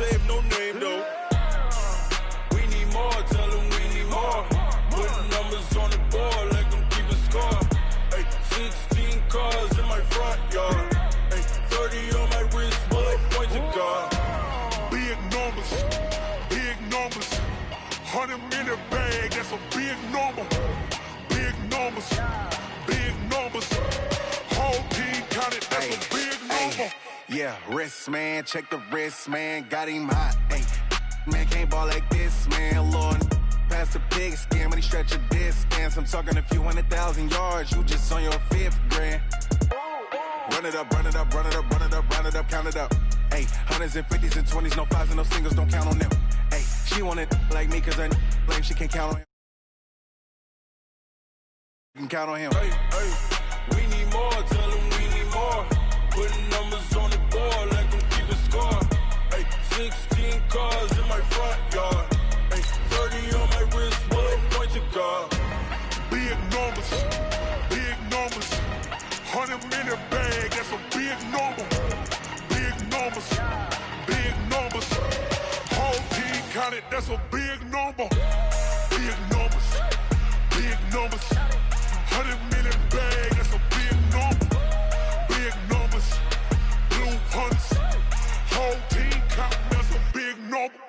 save no name though. We need more, tell them we need more. Putting numbers on the board, let them keep a score. Ay, 16 cars in my front yard. Ay, 30 on my wrist, bullet point to God. Big numbers, big numbers. 100 minute bag, that's a big number. Big numbers, big numbers. Whole team counted, that's a big number. Yeah, wrist man, check the wrist man, got him hot. Ay, man can't ball like this, man. Lord, past the pig skin when he stretch a distance. I'm talking a few 100,000 yards, you just on your 5th grand. Run it up, run it up, run it up, run it up, run it up, count it up. Ay, hundreds and 50s and 20s, no 5s and no singles, don't count on them. Ay, she want it like me cause her blame, she can't count on him. You can count on him. Hey, hey, we need more, tell them we need more. Putting numbers on the board, let them keep a score. Hey, 16 cars in my front yard. Hey, 30 on my wrist, bullet point to God. Big numbers, big numbers. 100 minute bag, that's a big number. Big numbers, big numbers. Whole team counted, that's a big number. Big numbers, big numbers. 100 minute bag, that's a big number. Big numbers, blue hunts. Whole team counting, that's a big number.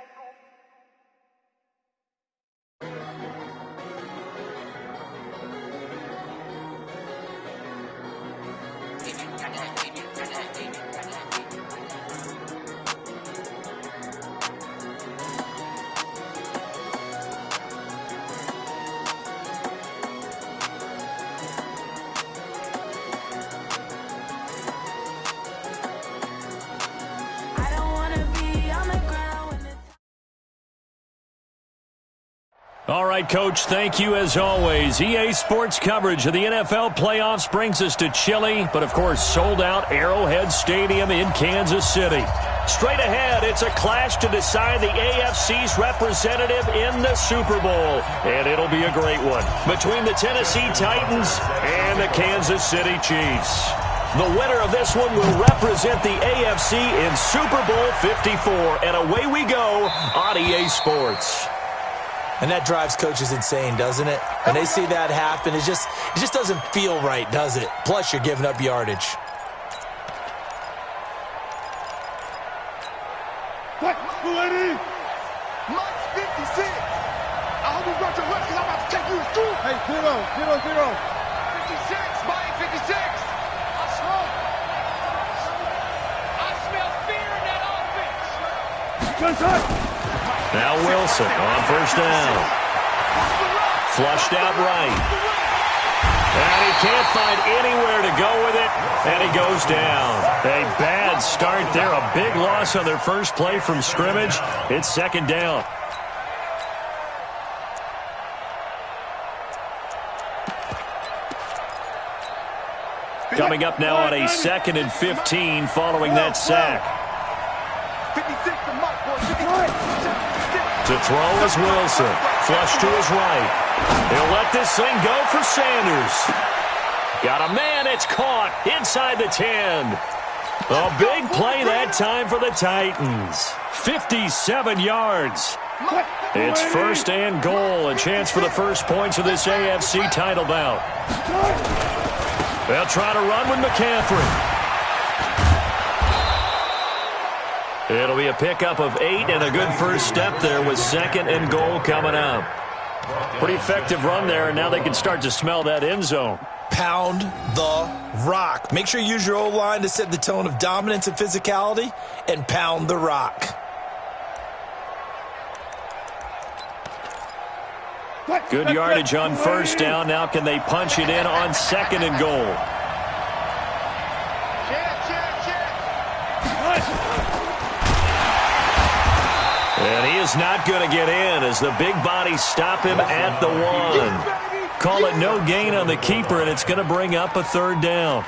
All right, Coach, thank you as always. EA Sports coverage of the NFL playoffs brings us to chilly, but of course sold-out Arrowhead Stadium in Kansas City. Straight ahead, it's a clash to decide the AFC's representative in the Super Bowl, and it'll be a great one between the Tennessee Titans and the Kansas City Chiefs. The winner of this one will represent the AFC in Super Bowl 54, and away we go on EA Sports. And that drives coaches insane, doesn't it? When they see that happen, it just doesn't feel right, does it? Plus, you're giving up yardage. Lady! Mike's 56! I hope you brought your weapon because I'm about to take you to school! Hey, 0, 0, 0. 56, Mike, 56! I smell fear in that offense! Gun time! Now Wilson on first down. Flushed out right. And he can't find anywhere to go with it, and he goes down. A bad start there, a big loss on their first play from scrimmage. It's second down. Coming up now on a 2nd and 15 following that sack. 56 to Mike, boy, 56. To throw is Wilson. Flush to his right. He'll let this thing go for Sanders. Got a man. It's caught inside the 10. A big play that time for the Titans. 57 yards. It's first and goal. A chance for the first points of this AFC title bout. They'll try to run with McCaffrey. It'll be a pickup of 8 and a good first step there with 2nd and goal coming up. Pretty effective run there, and now they can start to smell that end zone. Pound the rock. Make sure you use your O-line to set the tone of dominance and physicality, and pound the rock. Good yardage on first down. Now can they punch it in on 2nd and goal? And he is not going to get in as the big bodies stop him at the 1. Call it no gain on the keeper, and it's going to bring up a 3rd down.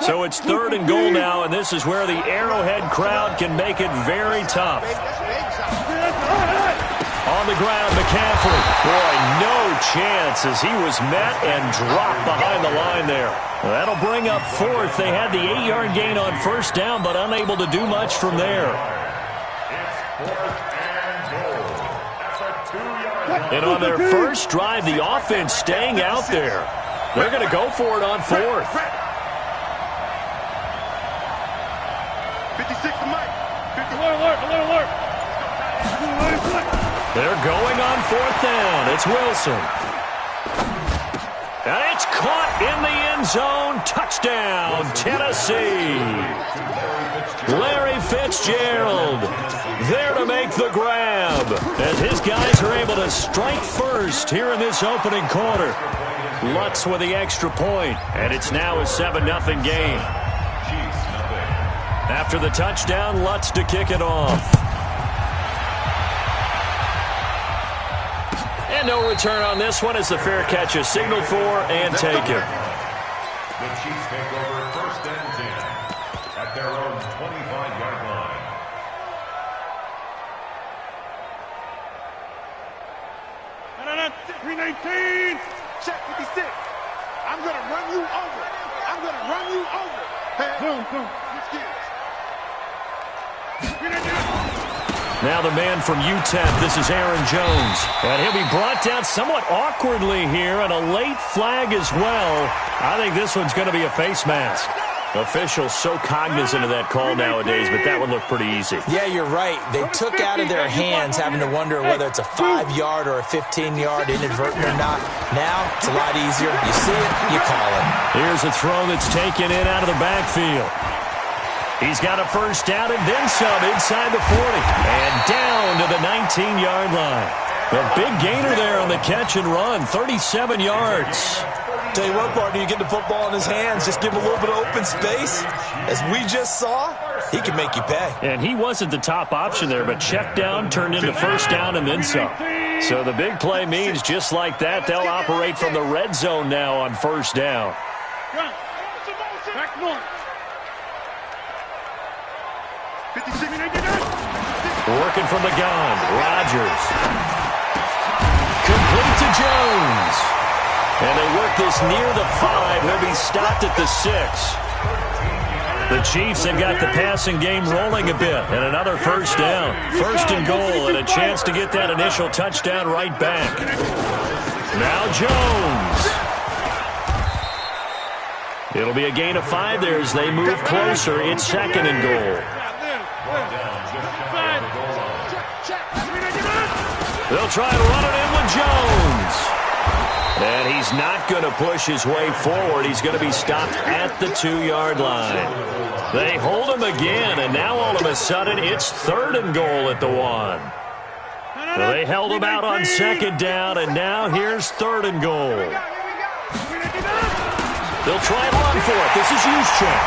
So it's 3rd and goal now, and this is where the Arrowhead crowd can make it very tough. On on the ground, McCaffrey. Boy, no chance as he was met and dropped behind the line there. That'll bring up fourth. They had the 8-yard gain on first down, but unable to do much from there. And on their first drive, the offense staying out there. They're going to go for it on fourth. 56 to Mike. 50. Alert. They're going on fourth down. It's Wilson. And it's caught in the end zone. Touchdown, Tennessee. Larry Fitzgerald there to make the grab. As his guys are able to strike first here in this opening quarter. Lutz with the extra point, and it's now a 7-0 game. After the touchdown, Lutz to kick it off. And no return on this one as the fair catch is signaled for and taken. The Chiefs take over first and 10 at their own 25-yard line. No. 319. Check 56. I'm going to run you over. Hey, boom. Switch gears. Now the man from UTEP, this is Aaron Jones. And he'll be brought down somewhat awkwardly here, and a late flag as well. I think this one's going to be a face mask. Officials so cognizant of that call nowadays, but that one looked pretty easy. Yeah, you're right. They took out of their hands having to wonder whether it's a 5-yard or a 15-yard inadvertent or not. Now, it's a lot easier. You see it, you call it. Here's a throw that's taken in out of the backfield. He's got a first down and then some inside the 40. And down to the 19-yard line. A big gainer there on the catch and run, 37 yards. Tell you what, partner, you get the football in his hands, just give him a little bit of open space. As we just saw, he can make you pay. And he wasn't the top option there, but check down turned into first down and then some. So the big play means just like that, they'll operate from the red zone now on first down. Back north. 56. Working from the gun, Rodgers. Complete to Jones. And they work this near the 5. He'll be stopped at the 6. The Chiefs have got the passing game rolling a bit. And another first down. First and goal, and a chance to get that initial touchdown right back. Now Jones. It'll be a gain of 5 there as they move closer. It's second and goal. They'll try and run it in with Jones. And he's not going to push his way forward. He's going to be stopped at the 2-yard line. They hold him again, and now all of a sudden it's third and goal at the 1. So they held him out on second down, and now here's third and goal. They'll try and run for it. This is Juszczyk.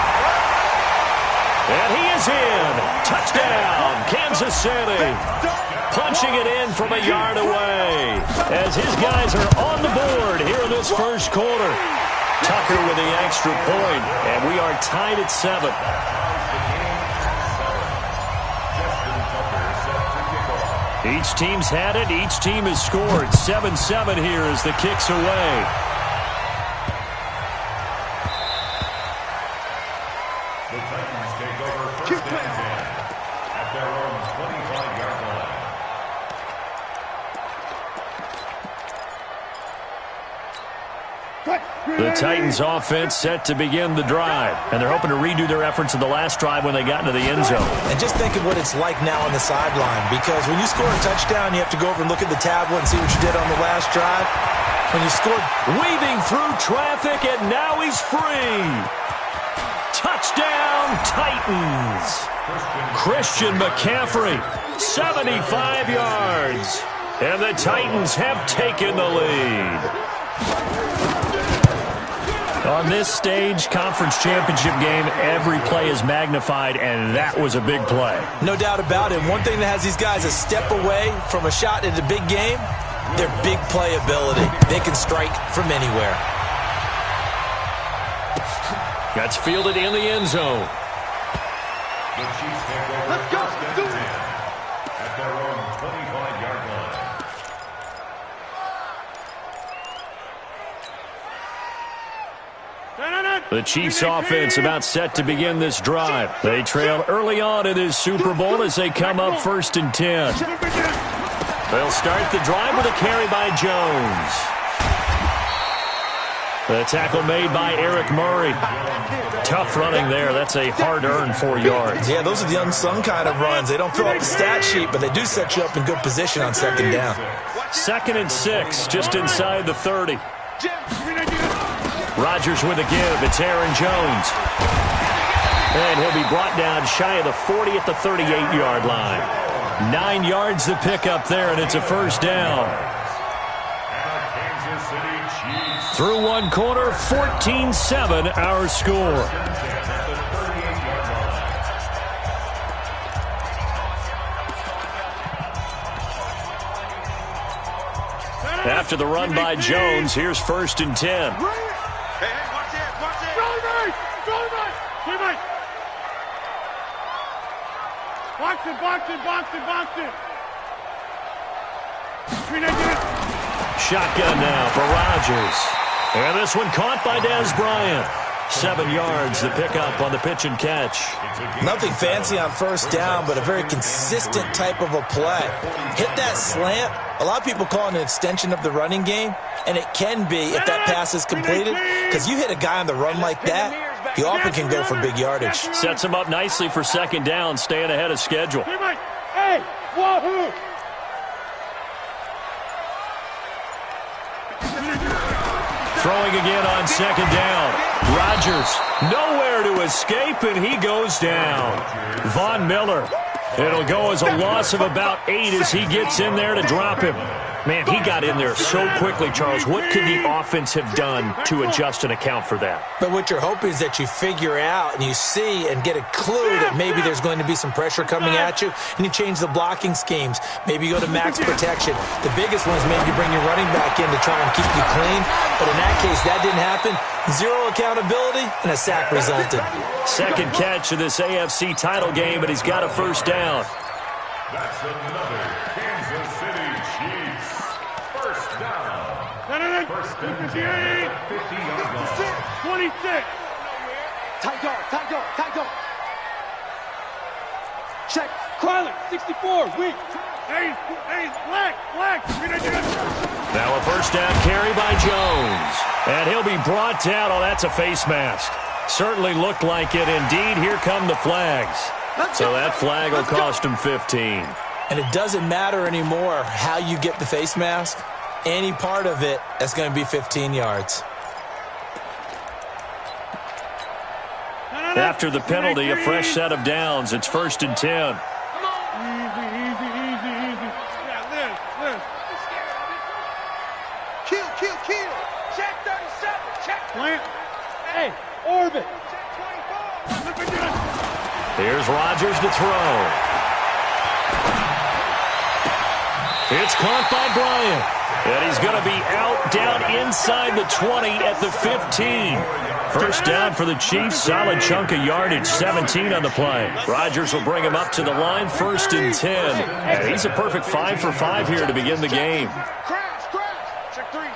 And he is in. Touchdown, Kansas City. Punching it in from a yard away as his guys are on the board here in this first quarter. Tucker with the extra point, and we are tied at 7. Each team's had it. Each team has scored. 7-7 here as the kick's away. The Titans take over first and 10 at their own 25-yard line. The Titans offense set to begin the drive, and they're hoping to redo their efforts in the last drive when they got into the end zone. And just think of what it's like now on the sideline, because when you score a touchdown, you have to go over and look at the tablet and see what you did on the last drive. When you scored, weaving through traffic, and now he's free. Touchdown, Titans. Christian McCaffrey, 75 yards. And the Titans have taken the lead. On this stage, conference championship game, every play is magnified, and that was a big play. No doubt about it. One thing that has these guys a step away from a shot in a big game, their big play ability. They can strike from anywhere. That's fielded in the end zone. The Chiefs take over first and 10 at their own 25-yard line. The Chiefs offense about set to begin this drive. They trail early on in this Super Bowl as they come up 1st and 10. They'll start the drive with a carry by Jones. The tackle made by Eric Murray. Tough running there. That's a hard-earned 4 yards. Yeah, those are the unsung kind of runs. They don't fill up the stat sheet, but they do set you up in good position on 2nd down. 2nd and 6, just inside the 30. Rodgers with a give. It's Aaron Jones. And he'll be brought down shy of the 40 at the 38-yard line. 9 yards to pick up there, and it's a 1st down. Through one quarter, 14-7 our score. After the run by Jones, here's 1st and 10. Box it. Shotgun now for Rodgers. And this one caught by Dez Bryant. 7 yards to pick up on the pitch and catch. Nothing fancy on 1st down, but a very consistent type of a play. Hit that slant. A lot of people call it an extension of the running game, and it can be if that pass is completed, because you hit a guy on the run like that, he often can go for big yardage. Sets him up nicely for 2nd down, staying ahead of schedule. Hey, wahoo! Throwing again on 2nd down. Rodgers nowhere to escape, and he goes down. Von Miller. It'll go as a loss of about 8 as he gets in there to drop him. Man, he got in there so quickly, Charles. What could the offense have done to adjust and account for that? But what you're hoping is that you figure out and you see and get a clue that maybe there's going to be some pressure coming at you, and you change the blocking schemes. Maybe you go to max protection. The biggest one is maybe you bring your running back in to try and keep you clean. But in that case, that didn't happen. 0 accountability, and a sack resulted. 2nd catch of this AFC title game, but he's got a 1st down. That's another Kansas City Chiefs 1st down. 1st and 10 at the 50-yard line. 26. Tight dog. Check. Carlin, 64. Weak. Hey, black. Now a 1st down carry by Jones. And he'll be brought down. Oh, that's a face mask. Certainly looked like it. Indeed, here come the flags. So that flag will cost him 15. And it doesn't matter anymore how you get the face mask. Any part of it, that's going to be 15 yards. After the penalty, a fresh set of downs. It's 1st and 10. Easy. Yeah, live. Kill. Check 37. Check. Plant. Hey, orbit. Check 24. Here's Rodgers to throw. It's caught by Bryant. And he's going to be out down inside the 20 at the 15. 1st down for the Chiefs. Solid chunk of yardage. 17 on the play. Rodgers will bring him up to the line. 1st and 10. And he's a perfect 5 for 5 here to begin the game. Crash.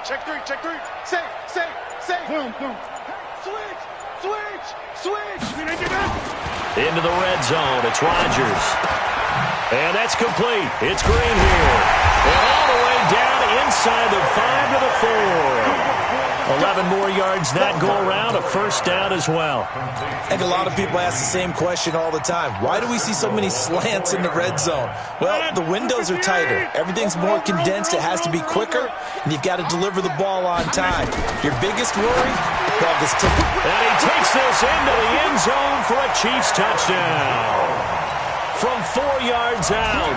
Check three. Safe. Boom. Switch. Into the red zone. It's Rodgers. And that's complete. It's Green here. And all the way down inside the 5 to the 4. 11 more yards that go around. A 1st down as well. I think a lot of people ask the same question all the time. Why do we see so many slants in the red zone? Well, the windows are tighter. Everything's more condensed. It has to be quicker, and you've got to deliver the ball on time. Your biggest worry? Well, this ticket. And he takes this into the end zone for a Chiefs touchdown. From 4 yards out,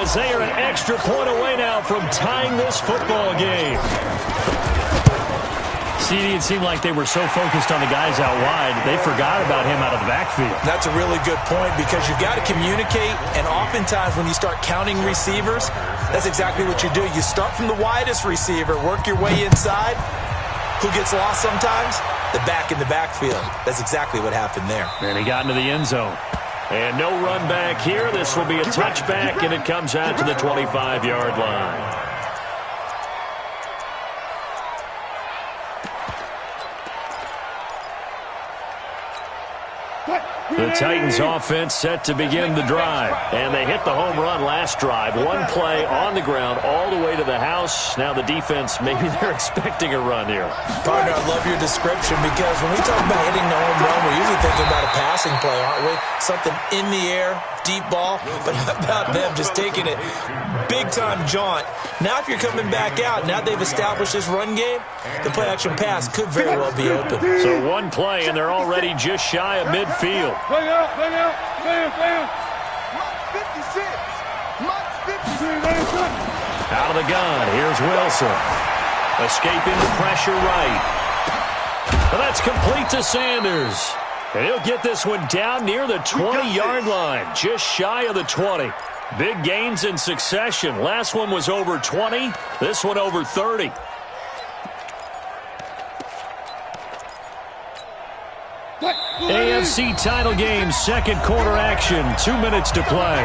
as they are an extra point away now from tying this football game. CD, it seemed like they were so focused on the guys out wide, they forgot about him out of the backfield. That's a really good point, because you've got to communicate, and oftentimes when you start counting receivers, that's exactly what you do. You start from the widest receiver, work your way inside. Who gets lost sometimes? The back in the backfield. That's exactly what happened there. And he got into the end zone. And no run back here. This will be a touchback, and it comes out to the 25-yard line. The Titans offense set to begin the drive. And they hit the home run last drive. One play on the ground all the way to the house. Now the defense, maybe they're expecting a run here. Partner, I love your description because when we talk about hitting the home run, we're usually thinking about a passing play, aren't we? Something in the air, deep ball. But how about them just taking it big-time jaunt? Now if you're coming back out, now they've established this run game, the play-action pass could very well be open. So one play, and they're already just shy of midfield. Bang out, bang out, bang, bang. Mark 56. Mark 56. Out of the gun, here's Wilson. Escaping the pressure right. Well, that's complete to Sanders. And he'll get this one down near the 20-yard line, just shy of the 20. Big gains in succession. Last one was over 20. This one over 30. AFC title game, second quarter action. 2 minutes to play.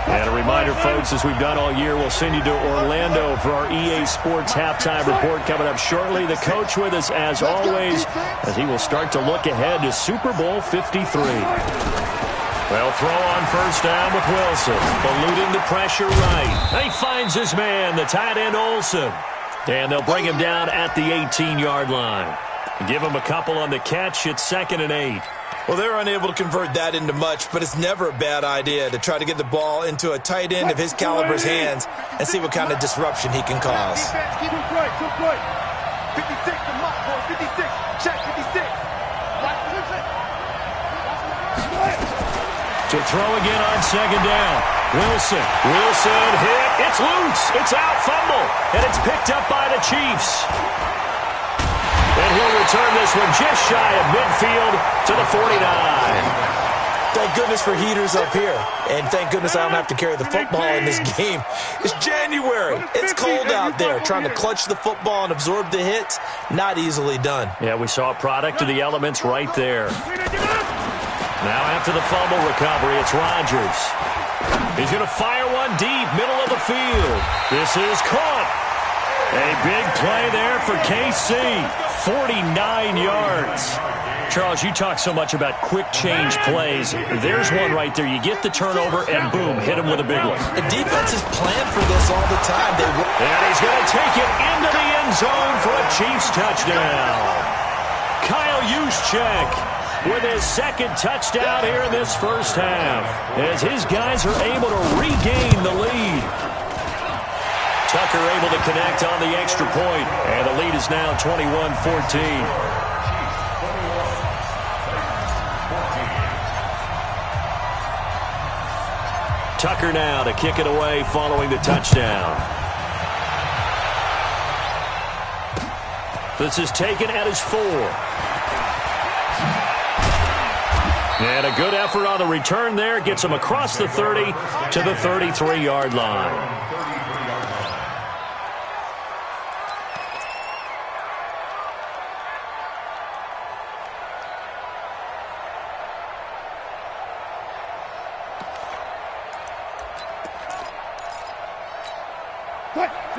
And a reminder, folks, as we've done all year, we'll send you to Orlando for our EA Sports halftime report coming up shortly. The coach with us, as always, as he will start to look ahead to Super Bowl 53. Well, throw on first down with Wilson. Eluding the pressure right. He finds his man, the tight end Olsen. And they'll bring him down at the 18-yard line. Give him a couple on the catch. It's 2nd and 8. Well, they're unable to convert that into much, but it's never a bad idea to try to get the ball into a tight end of his caliber's hands and see what kind of disruption he can cause. Keep him quick, keep him quick. 56, the mark, boy, 56. Check 56. To throw again on 2nd down. Wilson hit. It's loose. It's out. Fumble. And it's picked up by the Chiefs. And he'll return this one just shy of midfield to the 49. Thank goodness for heaters up here. And thank goodness I don't have to carry the football in this game. It's January. It's cold out there. Trying to clutch the football and absorb the hits, not easily done. Yeah, we saw a product of the elements right there. Now after the fumble recovery, it's Rodgers. He's going to fire one deep, middle of the field. This is caught. A big play there for KC. 49 yards. Charles, you talk so much about quick change plays. There's one right there. You get the turnover, and boom, hit him with a big one. The defenses plan for this all the time. And he's going to take it into the end zone for a Chiefs touchdown. Kyle Juszczyk with his 2nd touchdown here in this first half, as his guys are able to regain the lead. Tucker able to connect on the extra point, and the lead is now 21-14. Tucker now to kick it away following the touchdown. This is taken at his 4. And a good effort on the return there. Gets him across the 30 to the 33-yard line.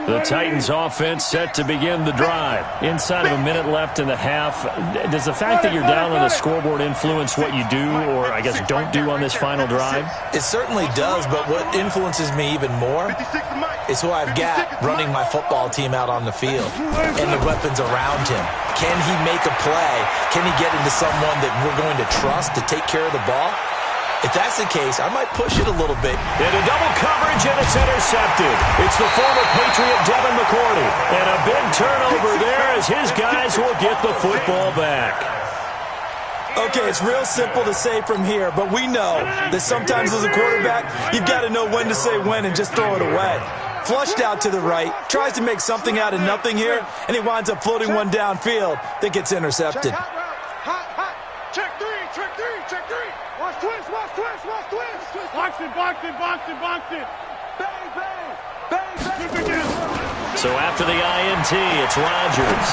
The Titans offense set to begin the drive. Inside of a minute left in the half. Does the fact that you're down on the scoreboard influence what you do, or I guess don't do on this final drive? It certainly does, but what influences me even more is who I've got running my football team out on the field and the weapons around him. Can he make a play? Can he get into someone that we're going to trust to take care of the ball? If that's the case, I might push it a little bit. Into double coverage, and it's intercepted. It's the former Patriot Devin McCourty. And a big turnover there as his guys will get the football back. Okay, it's real simple to say from here, but we know that sometimes as a quarterback, you've got to know when to say when and just throw it away. Flushed out to the right, tries to make something out of nothing here, and he winds up floating one downfield that gets intercepted. Check three, check three, check three. Watch twist, watch twist, watch twist. Box it, box it, box it, box it. Bang, bang, bang, bang. So after the INT, it's Rodgers.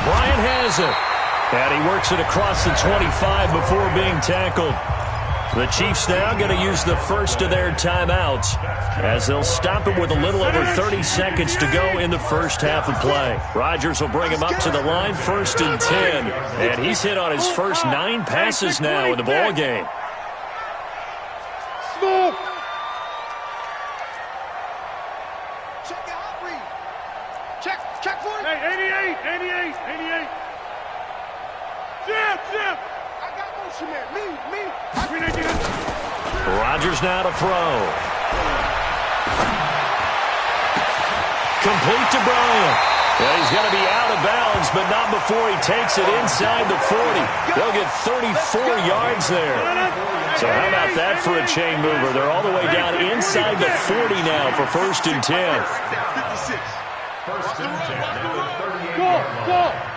Bryant has it. And he works it across the 25 before being tackled. The Chiefs now going to use the first of their timeouts as they'll stop it with a little over 30 seconds to go in the first half of play. Rodgers will bring him up to the line, 1st and 10. And he's hit on his first 9 passes now in the ball game. Check for it. Hey, 88. Zip. I got motion there. Me. Rodgers now to throw. Complete to Bryant. And he's going to be out of bounds, but not before he takes it inside the 40. They'll get 34 yards there. So how about that for a chain mover? They're all the way down inside the 40 now for 1st and 10. 1st and 10 at the 38-yard Go. line.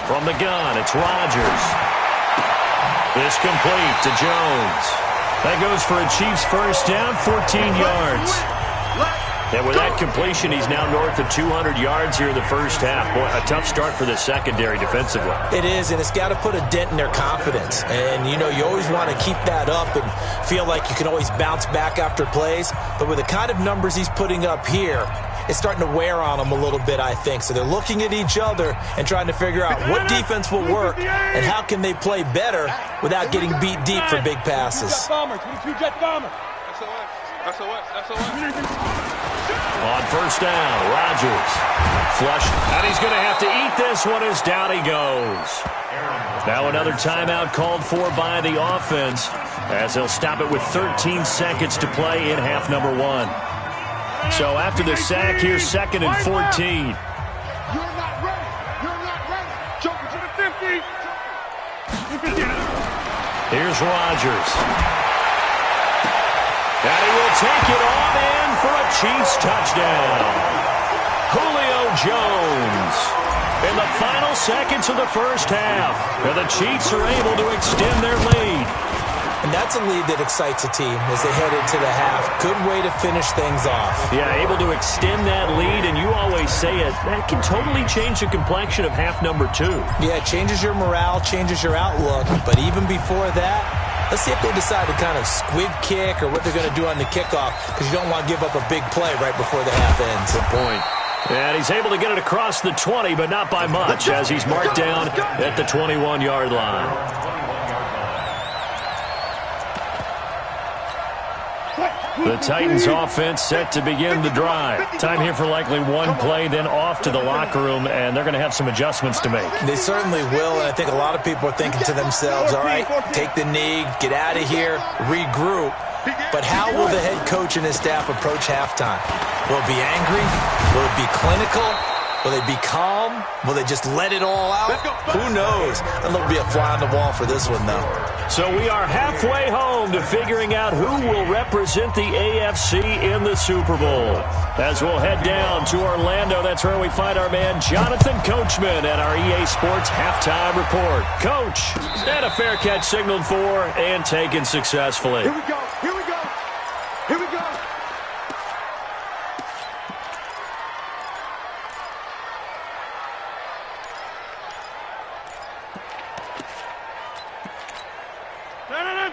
From the gun, it's Rodgers. This complete to Jones. That goes for a Chiefs first down, 14 yards. And with that completion, he's now north of 200 yards here in the first half. Boy, a tough start for the secondary defensively. It is, and it's got to put a dent in their confidence. And, you know, you always want to keep that up and feel like you can always bounce back after plays. But with the kind of numbers he's putting up here, it's starting to wear on them a little bit, I think. So they're looking at each other and trying to figure out what defense will work and how can they play better without getting beat deep for big passes. On first down, Rodgers. Flush, and he's going to have to eat this one as down he goes. Now another timeout called for by the offense as they'll stop it with 13 seconds to play in half number 1. So after the sack, here's 2nd and 14. You're not ready. Jumping to the 50. Here's Rodgers. And he will take it on in for a Chiefs touchdown. Julio Jones in the final seconds of the first half. And the Chiefs are able to extend their lead. And that's a lead that excites a team as they head into the half. Good way to finish things off. Yeah, able to extend that lead, and you always say it, that can totally change the complexion of half number 2. Yeah, it changes your morale, changes your outlook. But even before that, let's see if they decide to kind of squib kick or what they're going to do on the kickoff, because you don't want to give up a big play right before the half ends. Good point. And he's able to get it across the 20, but not by much, as he's marked down at the 21-yard line. The Titans offense set to begin the drive. Time here for likely one play, then off to the locker room, and they're going to have some adjustments to make. They certainly will, and I think a lot of people are thinking to themselves, all right, take the knee, get out of here, regroup. But how will the head coach and his staff approach halftime? Will it be angry? Will it be clinical? Will they be calm? Will they just let it all out? Who knows? And there'll be a fly on the wall for this one, though. So we are halfway home to figuring out who will represent the AFC in the Super Bowl. As we'll head down to Orlando, that's where we find our man Jonathan Coachman at our EA Sports Halftime Report. Coach, and a fair catch signaled for and taken successfully. Here we go.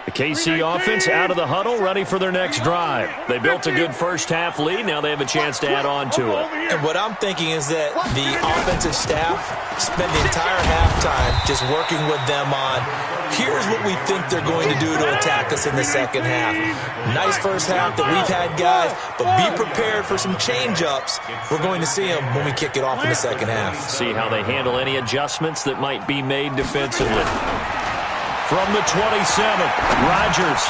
The KC offense out of the huddle, ready for their next drive. They built a good first-half lead. Now they have a chance to add on to it. And what I'm thinking is that the offensive staff spent the entire halftime just working with them on, here's what we think they're going to do to attack us in the second half. Nice first half that we've had, guys, but be prepared for some change-ups. We're going to see them when we kick it off in the second half. See how they handle any adjustments that might be made defensively. From the 27th, Rodgers.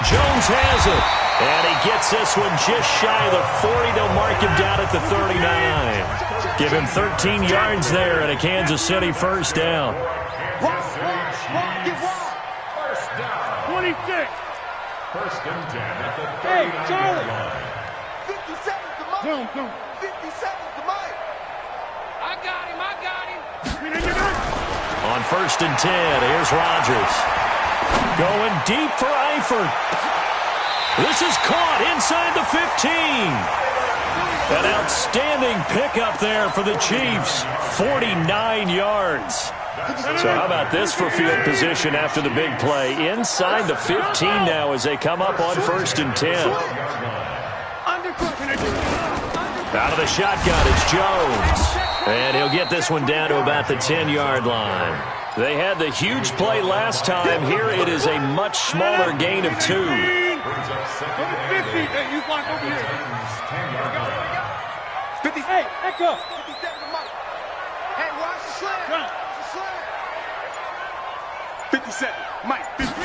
Jones has it. And he gets this one just shy of the 40. They'll mark him down at the 39. Give him 13 yards there and a Kansas City first down. Kansas City Chiefs. First down. 26. 1st and 10 at the 39-yard line. 50 seconds to Mike. 50 seconds to Mike. I got him. On 1st and 10, here's Rodgers. Going deep for Eifert. This is caught inside the 15. An outstanding pickup there for the Chiefs. 49 yards. So how about this for field position after the big play? Inside the 15 now as they come up on 1st and 10. Out of the shotgun, it's Jones. And he'll get this one down to about the 10-yard line. They had the huge play last time. Here it is a much smaller gain of 2. 50. Hey, you block over here. 50. Hey, let go. 57 to Mike. Hey, watch the slant. Watch the slant. 57. Mike. 50.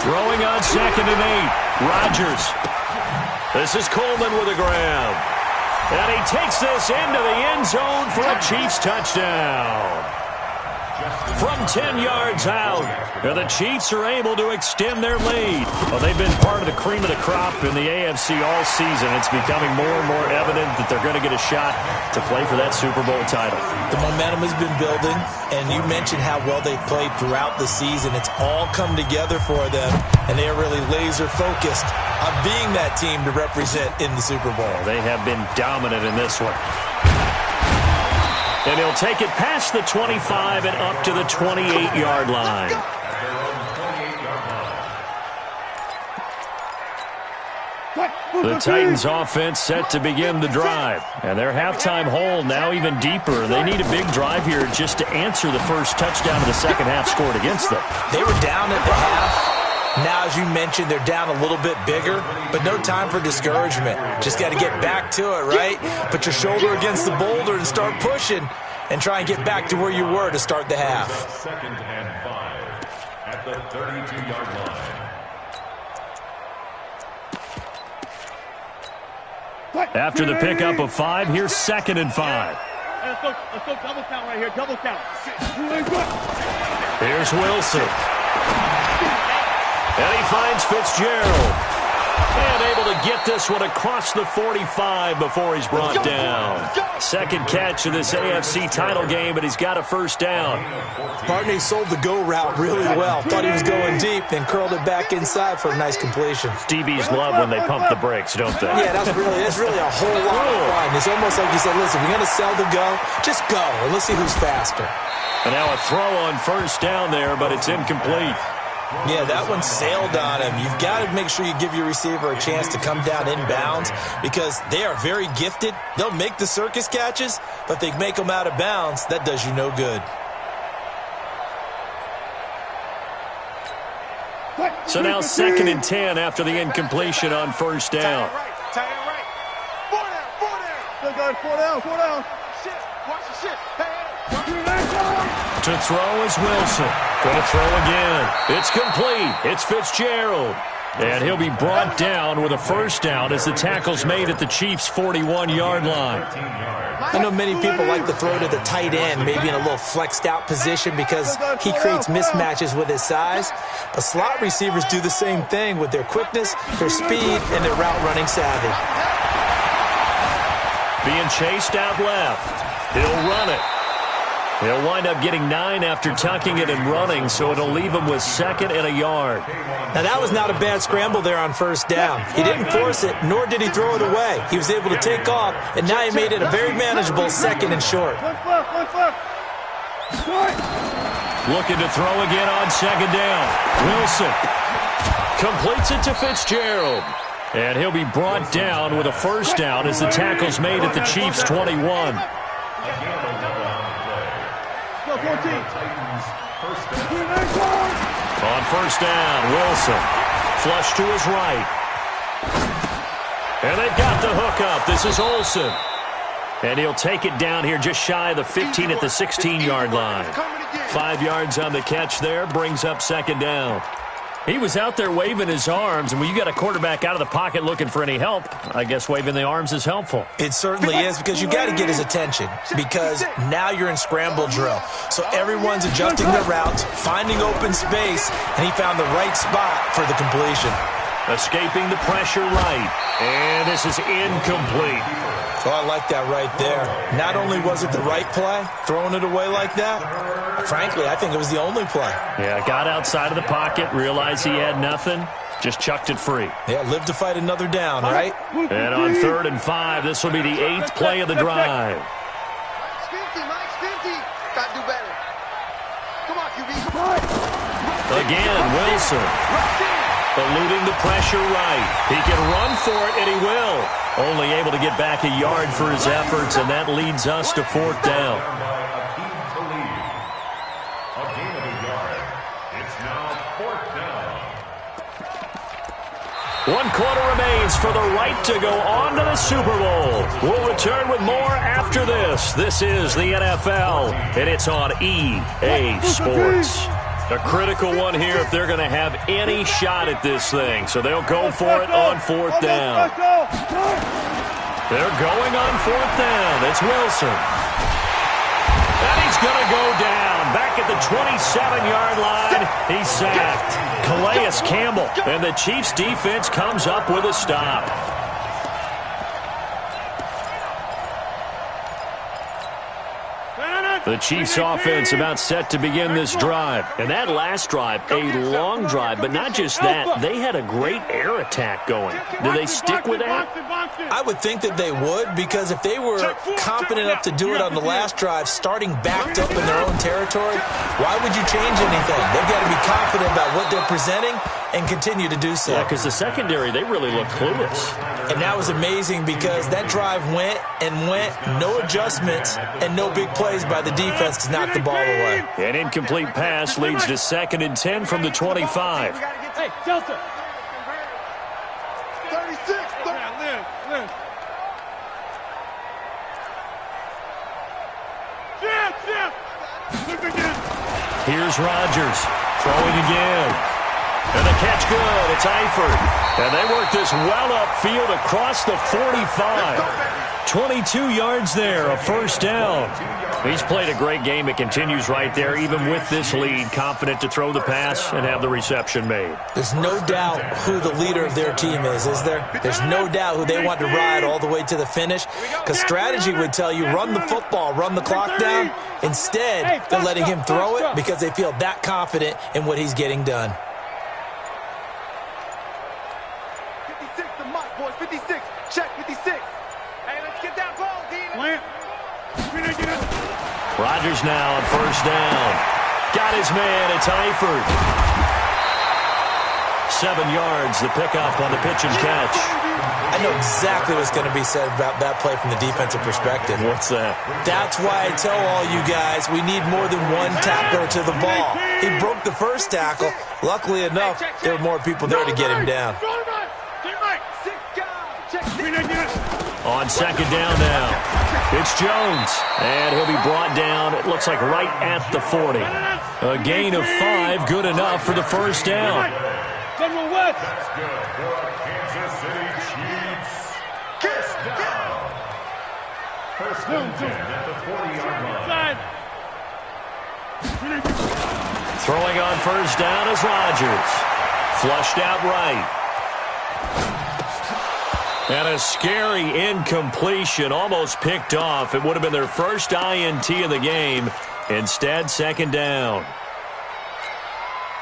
Throwing on 2nd and 8. Rodgers. This is Coleman with a grab. And he takes this into the end zone for a Chiefs touchdown. From 10 yards out, the Chiefs are able to extend their lead. Well, they've been part of the cream of the crop in the AFC all season. It's becoming more and more evident that they're going to get a shot to play for that Super Bowl title. The momentum has been building, and you mentioned how well they've played throughout the season. It's all come together for them, and they are really laser-focused on being that team to represent in the Super Bowl. They have been dominant in this one. And he'll take it past the 25 and up to the 28-yard line. The Titans offense set to begin the drive. And their halftime hole now even deeper. They need a big drive here just to answer the first touchdown of the second half scored against them. They were down at the half. Now, as you mentioned, they're down a little bit bigger, but no time for discouragement. Just got to get back to it, right? Put your shoulder against the boulder and start pushing and try and get back to where you were to start the half. 2nd and 5 at the 32-yard line. After the pickup of 5, here's 2nd and 5. Let's go double count right here. Double count. Here's Wilson. And he finds Fitzgerald. And able to get this one across the 45 before he's brought down. Second catch of this AFC title game, but he's got a first down. Barney sold the go route really well. Thought he was going deep, then curled it back inside for a nice completion. DBs love when they pump the brakes, don't they? Yeah, that's really a whole lot of fun. It's almost like you said, listen, we're going to sell the go. Just go, and let's see who's faster. And now a throw on first down there, but it's incomplete. Yeah, that one sailed on him. You've got to make sure you give your receiver a chance to come down inbounds because they are very gifted. They'll make the circus catches, but they make them out of bounds. That does you no good. So now 2nd and 10 after the incompletion on first down. Tight end right. 4 down. 4 down. Shit. Watch the shit. Hey. To throw is Wilson. Going to throw again. It's complete. It's Fitzgerald. And he'll be brought down with a first down as the tackle's made at the Chiefs' 41-yard line. I know many people like to throw to the tight end, maybe in a little flexed out position because he creates mismatches with his size. But slot receivers do the same thing with their quickness, their speed, and their route running savvy. Being chased out left. He'll run it. He'll wind up getting 9 after tucking it and running, so it'll leave him with 2nd and a yard. Now, that was not a bad scramble there on first down. He didn't force it, nor did he throw it away. He was able to take off, and now he made it a very manageable 2nd and short. Looking to throw again on 2nd down. Wilson completes it to Fitzgerald. And he'll be brought down with a first down as the tackle's made at the Chiefs' 21. On first down, Wilson. Flush to his right. And they've got the hook up. This is Olsen. And he'll take it down here just shy of the 15 at the 16-yard line. 5 yards on the catch there, brings up 2nd down. He was out there waving his arms, and when you got a quarterback out of the pocket looking for any help, I guess waving the arms is helpful. It certainly is because you got to get his attention because now you're in scramble drill. So everyone's adjusting their routes, finding open space, and he found the right spot for the completion. Escaping the pressure right, and this is incomplete. So I like that right there. Not only was it the right play, throwing it away like that, frankly, I think it was the only play. Yeah, got outside of the pocket, realized he had nothing, just chucked it free. Yeah, live to fight another down, right? And on 3rd and 5, this will be the 8th play of the drive. Mike's 50. Got to do better. Again, Wilson. Eluding the pressure right. He can run for it, and he will. Only able to get back a yard for his efforts, and that leads us to 4th down. A gain of a yard. It's now 4th down. 1 quarter remains for the right to go on to the Super Bowl. We'll return with more after this. This is the NFL, and it's on EA Sports. A critical one here if they're going to have any shot at this thing. So they'll go for it on 4th down. They're going on 4th down. It's Wilson. And he's going to go down. Back at the 27-yard line. He's sacked. Calais Campbell. And the Chiefs' defense comes up with a stop. The Chiefs' offense about set to begin this drive. And that last drive, a long drive, but not just that. They had a great air attack going. Do they stick with that? I would think that they would, because if they were confident enough to do it on the last drive, starting backed up in their own territory, why would you change anything? They've got to be confident about what they're presenting and continue to do so. Yeah, because the secondary, they really look clueless. And that was amazing because that drive went and went, no adjustments and no big plays by the defense to knock the ball away. An incomplete pass leads to 2nd and 10 from the 25. Hey, Delta. 36. Live. Here's Rodgers throwing again. And the catch good. It's Eifert. And they work this well upfield across the 45. 22 yards there, a 1st down. He's played a great game. It continues right there, even with this lead, confident to throw the pass and have the reception made. There's no doubt who the leader of their team is there? There's no doubt who they want to ride all the way to the finish, because strategy would tell you run the football, run the clock down. Instead, they're letting him throw it because they feel that confident in what he's getting done. 56, the mark, boys. 56. Check 56. Hey, let's get that ball, Dean. Rodgers now on 1st down. Got his man. It's Eifert. 7 yards, the pickup on the pitch and catch. I know exactly what's going to be said about that play from the defensive perspective. What's that? That's why I tell all you guys we need more than one tackler to the ball. He broke the first tackle. Luckily enough, there were more people there to get him down. On 2nd down now, it's Jones, and he'll be brought down, it looks like right at the 40. A gain of 5, good enough for the 1st down. That's good for Kansas City Chiefs. 1st down. 1st and 10 at the 40-yard line. Throwing on 1st down is Rodgers. Flushed out right. And a scary incompletion, almost picked off. It would have been their first INT of the game. Instead, 2nd down.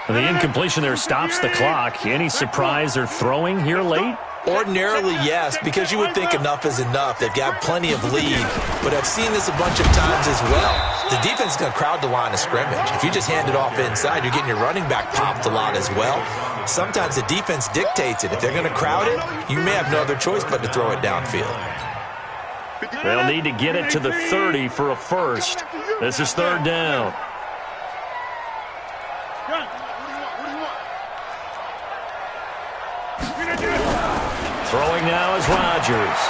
The incompletion there stops the clock. Any surprise they're throwing here late? Ordinarily, yes, because you would think enough is enough. They've got plenty of lead, but I've seen this a bunch of times as well. The defense is going to crowd the line of scrimmage. If you just hand it off inside, you're getting your running back popped a lot as well. Sometimes the defense dictates it. If they're going to crowd it, you may have no other choice but to throw it downfield. They'll need to get it to the 30 for a first. This is 3rd down. Throwing now is Rodgers.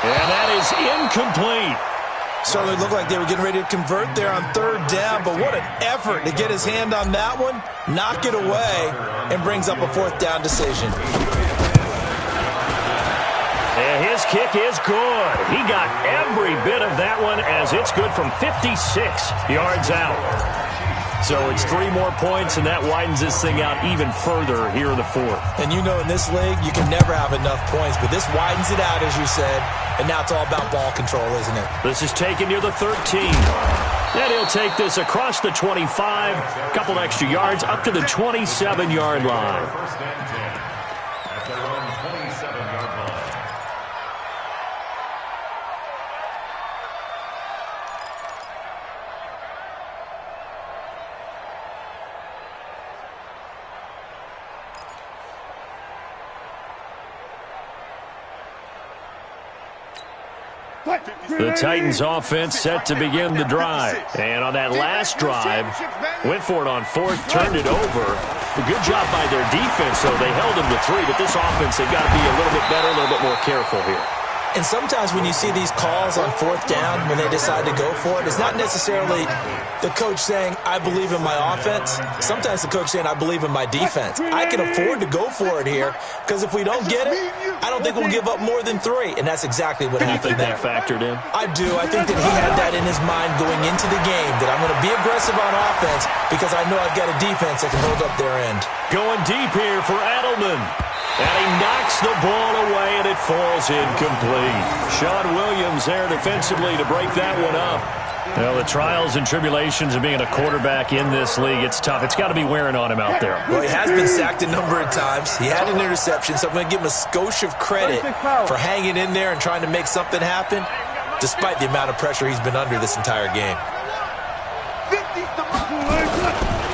And that is incomplete. Certainly looked like they were getting ready to convert there on 3rd down, but what an effort to get his hand on that one, knock it away, and brings up a 4th down decision. And his kick is good. He got every bit of that one as it's good from 56 yards out. So it's 3 more points, and that widens this thing out even further here in the 4th. And you know in this league, you can never have enough points, but this widens it out, as you said, and now it's all about ball control, isn't it? This is taken near the 13. And he'll take this across the 25, a couple extra yards, up to the 27-yard line. 1st and 10 at their own 27-yard line. The Titans offense set to begin the drive. And on that last drive, went for it on fourth, turned it over. A good job by their defense, though. They held them to 3, but this offense, they've got to be a little bit better, a little bit more careful here. And sometimes when you see these calls on fourth down, when they decide to go for it, it's not necessarily the coach saying, I believe in my offense. Sometimes the coach saying, I believe in my defense. I can afford to go for it here because if we don't get it, I don't think we'll give up more than 3. And that's exactly what happened there. That factored in? I do. I think that he had that in his mind going into the game, that I'm going to be aggressive on offense because I know I've got a defense that can hold up their end. Going deep here for Edelman. And he knocks the ball away, and it falls incomplete. Sean Williams there defensively to break that one up. Well, the trials and tribulations of being a quarterback in this league, it's tough. It's got to be wearing on him out there. Well, he has been sacked a number of times. He had an interception, so I'm going to give him a skosh of credit for hanging in there and trying to make something happen, despite the amount of pressure he's been under this entire game.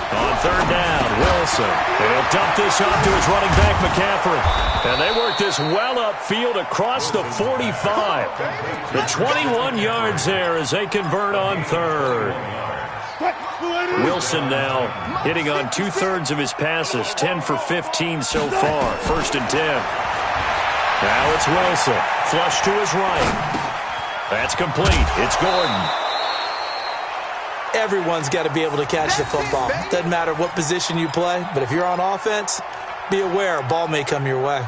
On third down, Wilson. He'll dump this off to his running back, McCaffrey. And they work this well upfield across the 45. The 21 yards there as they convert on third. Wilson now hitting on 2/3 of his passes, 10 for 15 so far. 1st and 10. Now it's Wilson. Flush to his right. That's complete. It's Gordon. Everyone's got to be able to catch the football. Doesn't matter what position you play, but if you're on offense, be aware a ball may come your way.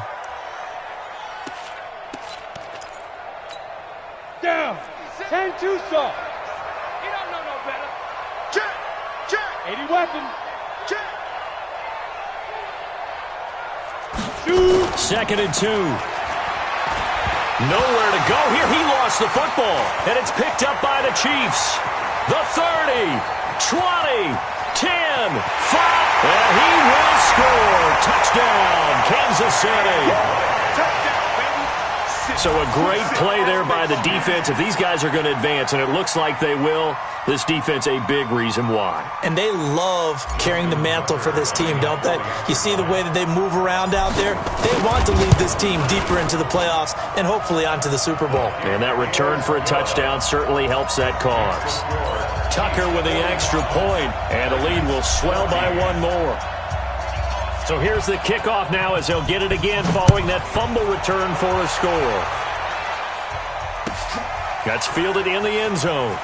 Down. 10 too soft. He don't know no better. Check. 80 weapon. Check. Shoot. 2nd and 2. Nowhere to go here. He lost the football, and it's picked up by the Chiefs. The 30, 20, 10, 5, and he will score. Touchdown, Kansas City. So a great play there by the defense. If these guys are going to advance, and it looks like they will, this defense a big reason why. And they love carrying the mantle for this team, don't they? You see the way that they move around out there? They want to lead this team deeper into the playoffs and hopefully onto the Super Bowl. And that return for a touchdown certainly helps that cause. Tucker with the extra point, and the lead will swell by 1 more. So here's the kickoff now as they'll get it again following that fumble return for a score. That's fielded in the end zone.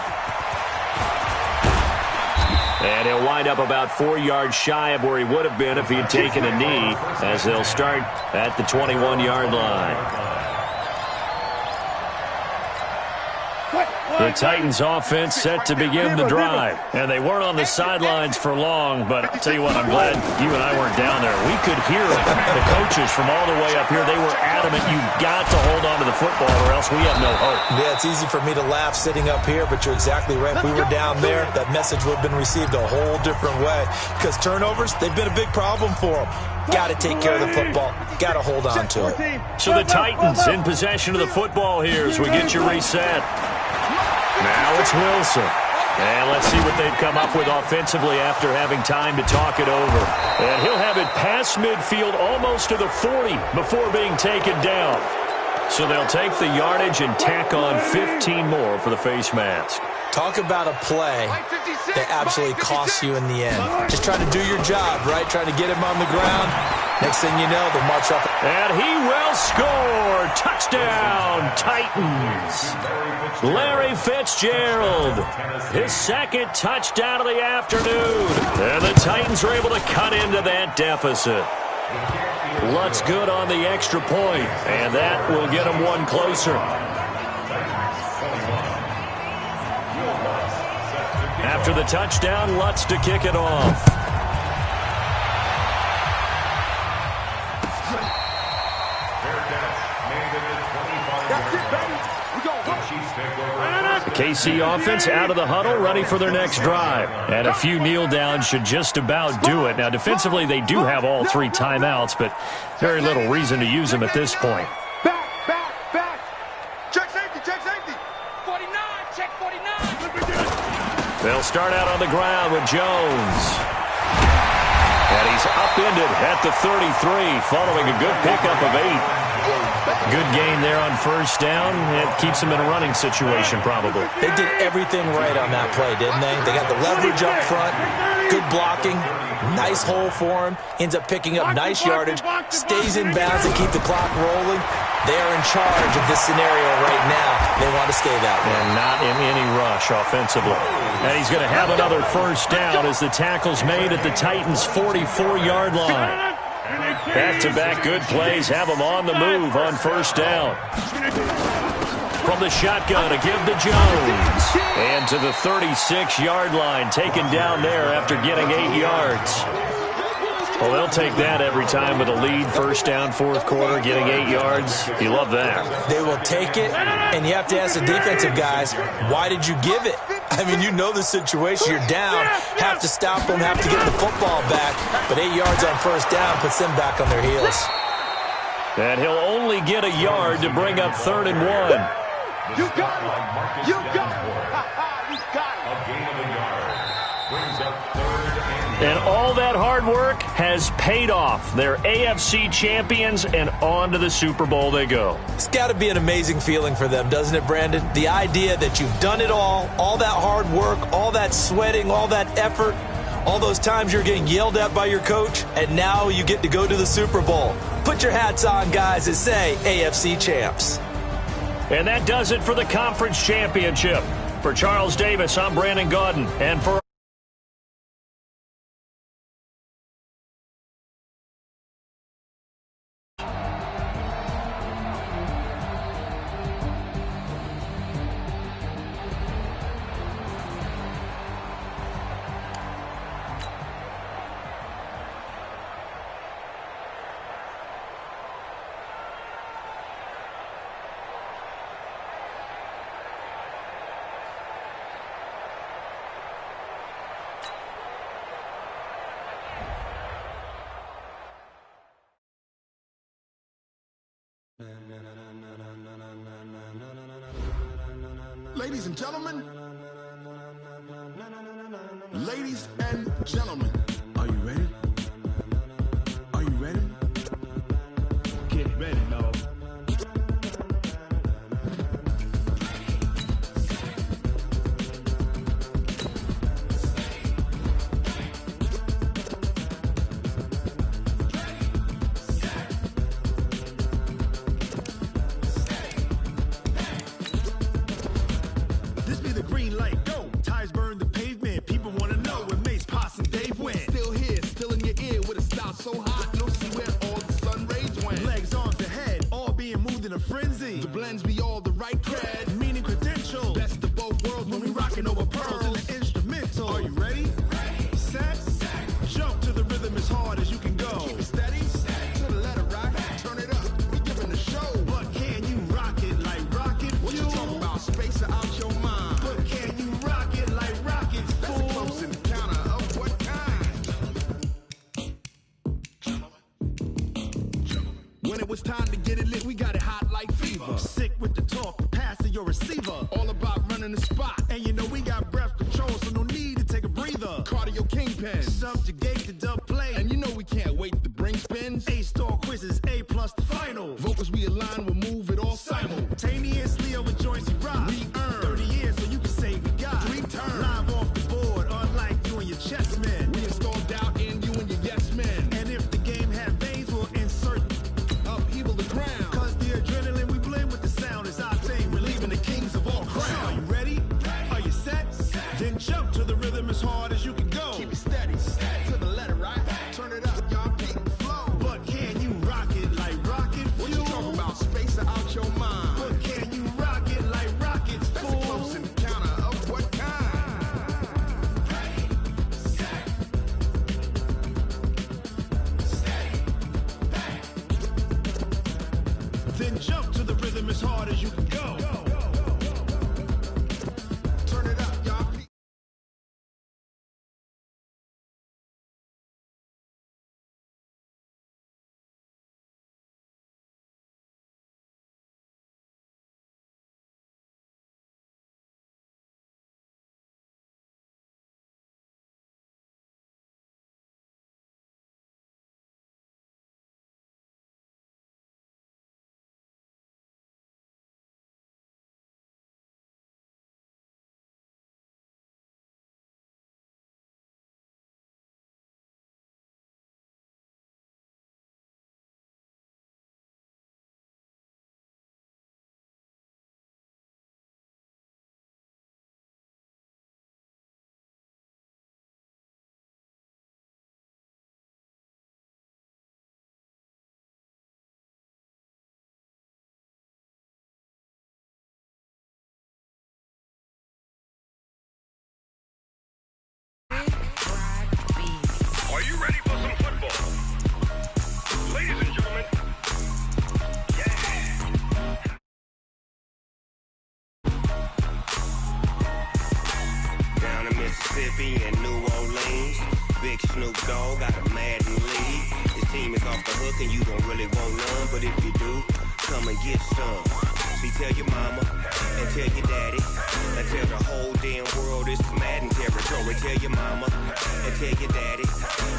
And he'll wind up about 4 yards shy of where he would have been if he had taken a knee, as they'll start at the 21-yard line. The Titans offense set to begin the drive. And they weren't on the sidelines for long, but I'll tell you what, I'm glad you and I weren't down there. We could hear the coaches from all the way up here. They were adamant, you've got to hold on to the football or else we have no hope. Yeah, it's easy for me to laugh sitting up here, but you're exactly right. If we were down there, that message would have been received a whole different way. Because turnovers, they've been a big problem for them. Got to take care of the football. Got to hold on to it. So the Titans in possession of the football here as we get you reset. Now it's Wilson. And let's see what they've come up with offensively after having time to talk it over. And he'll have it past midfield almost to the 40 before being taken down. So they'll take the yardage and tack on 15 more for the face mask. Talk about a play that absolutely costs you in the end. Just trying to do your job, right? Trying to get him on the ground. Next thing you know, they'll march up. And he will score. Touchdown, Titans. Larry Fitzgerald, his 2nd touchdown of the afternoon. And the Titans are able to cut into that deficit. Lutz good on the extra point, and that will get them 1 closer. After the touchdown, Lutz to kick it off. The KC offense out of the huddle, ready for their next drive. And a few kneel downs should just about do it. Now, defensively, they do have all 3 timeouts, but very little reason to use them at this point. Back. Check safety. 49, check 49. They'll start out on the ground with Jones. And he's upended at the 33 following a good pickup of 8. Good gain there on first down. It keeps them in a running situation, probably. They did everything right on that play, didn't they? They got the leverage up front, good blocking, nice hole for him, ends up picking up nice yardage, stays in bounds and keep the clock rolling. They are in charge of this scenario right now. They want to stay that way. And not in any rush offensively. And he's going to have another first down as the tackle's made at the Titans' 44-yard line. Back-to-back good plays have him on the move on first down. From the shotgun, a give to Jones. And to the 36-yard line, taken down there after getting 8 yards. Well, they'll take that every time with a lead, first down, fourth quarter, getting 8 yards. You love that. They will take it, and you have to ask the defensive guys, why did you give it? I mean, you know the situation. You're down, have to stop them, have to get the football back. But 8 yards on first down puts them back on their heels. And he'll only get a yard to bring up 3rd and 1. You got it! You got it! You got it! A gain of a yard. Brings up 3rd and 1. And all that hard work has paid off. They're AFC champions, and on to the Super Bowl they go. It's got to be an amazing feeling for them, doesn't it, Brandon? The idea that you've done it all that hard work, all that sweating, all that effort, all those times you're getting yelled at by your coach, and now you get to go to the Super Bowl. Put your hats on, guys, and say AFC champs. And that does it for the conference championship. For Charles Davis, I'm Brandon Gaudin. And for Ladies and gentlemen, ladies and gentlemen, are you ready? Are you ready? Get ready, dog. This be the green light, go. Tires burn the pavement. People want to know where Mace, Pops, and Dave went. Still here, still in your ear with a style so hot. No see where all the sun rays went. Legs, arms, and head, all being moved in a frenzy. The blends be all the right cred, meaning credentials. Best of both worlds when we rocking over pearls in the instrumental. Are you ready? Set, jump to the rhythm as hard as you can go. Keep it steady, to the letter rock. Turn it up, we giving the show. But can you rock it like rocket fuel? What you talking about? Space out your mind. But can you rock it like rockets, fool? That's a close encounter of what kind? When it was time to get it lit, we got it hot like fever. Sick with the talk, passing your receiver. All about running the spot. And you know we got breath control, so no need to take a breather. Cardio kingpin, subjugate the dub play. And you know we can't wait to bring spins. A-star quizzes, A+ the final. Vocals we align, we'll move it all simultaneously over joints we rock. We earn 30 years, so you can say we got 3 turns. Live off the board, unlike you and your chess men. We installed doubt in you and your yes men. And if the game had veins, we'll insert upheaval the ground. Cause the adrenaline we blend with the sound is our thing. We're leaving the kings of all crowns. So are you ready? Are you set? Then jump to the rhythm as hard as you can go. Keep it steady, to the letter, right? Turn it up, y'all keep the flow. But can you rock it like rocket fuel? What you talking about? Space out your mind. But can you rock it like rockets, fool? That's a close encounter of what kind? Then jump to the rhythm as hard as you can go. Mississippi and New Orleans. Big Snoop Dogg got a Madden league. His team is off the hook and you don't really want none, but if you do, come and get some. See, tell your mama and tell your daddy and tell the whole damn world this is Madden territory. Tell your mama and tell your daddy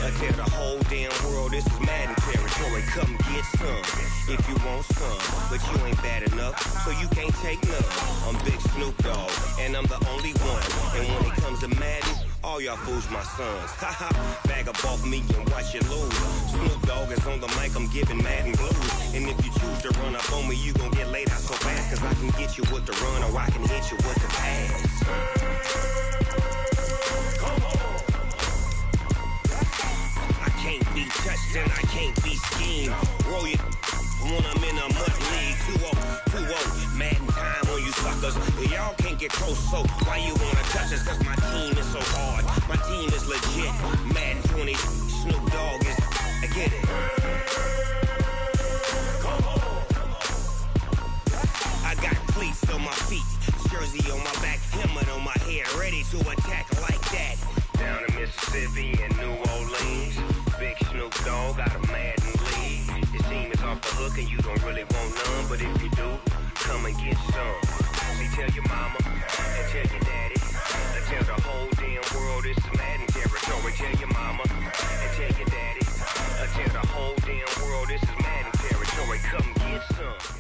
and tell the whole damn world this is Madden territory. Come get some if you want some, but you ain't bad enough, so you can't take none. I'm Big Snoop Dogg and I'm the only one. And when it comes to Madden, all y'all fools my sons. Haha, bag up off me and watch you lose. Snoop Dogg is on the mic, I'm giving Madden blues. And if you choose to run up on me, you gon' get laid out so fast. Cause I can get you with the run or I can hit you with the pass. I can't be touched and I can't be schemed. Roll you when I'm in a mud league. 2-0, Madden time on you suckers. Y'all can't get close, so why you wanna touch us? Cause my team is so hard, my team is legit. Madden 20, Snoop Dogg is, I get it. I got cleats on my feet, jersey on my back, helmet on my head, ready to attack like that. Down in Mississippi and New Orleans, Big Snoop Dogg got a Madden league. His team is off the hook and you don't really want none, but if you do, come and get some. See, tell your mama and tell your daddy and tell the whole damn world this is Madden territory. Tell your mama and tell your daddy and tell the whole damn world this is Madden territory. Come get some.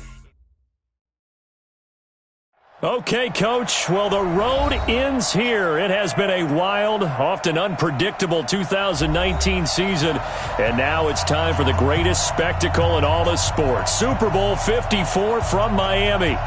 Okay, Coach. Well, the road ends here. It has been a wild, often unpredictable 2019 season. And now it's time for the greatest spectacle in all of sports. Super Bowl 54 from Miami.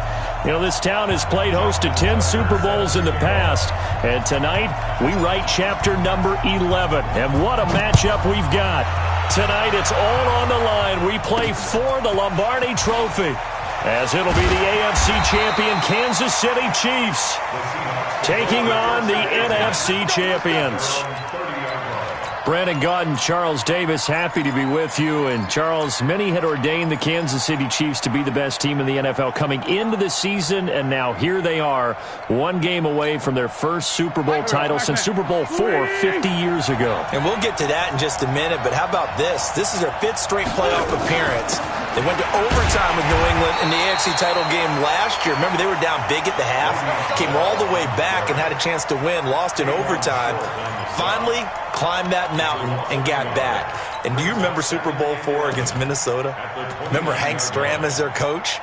You know, this town has played host to 10 Super Bowls in the past. And tonight, we write chapter number 11. And what a matchup we've got. Tonight, it's all on the line. We play for the Lombardi Trophy, as it'll be the AFC champion Kansas City Chiefs taking on the NFC champions. Brandon Gott and Charles Davis, happy to be with you. And Charles, many had ordained the Kansas City Chiefs to be the best team in the NFL coming into the season, and now here they are, one game away from their first Super Bowl title since Super Bowl IV 50 years ago. And we'll get to that in just a minute, but how about this? This is their 5th straight playoff appearance. They went to overtime with New England in the AFC title game last year. Remember, they were down big at the half, came all the way back and had a chance to win, lost in overtime. Finally climbed that mountain and got back. And do you remember Super Bowl IV against Minnesota? Remember Hank Stram as their coach?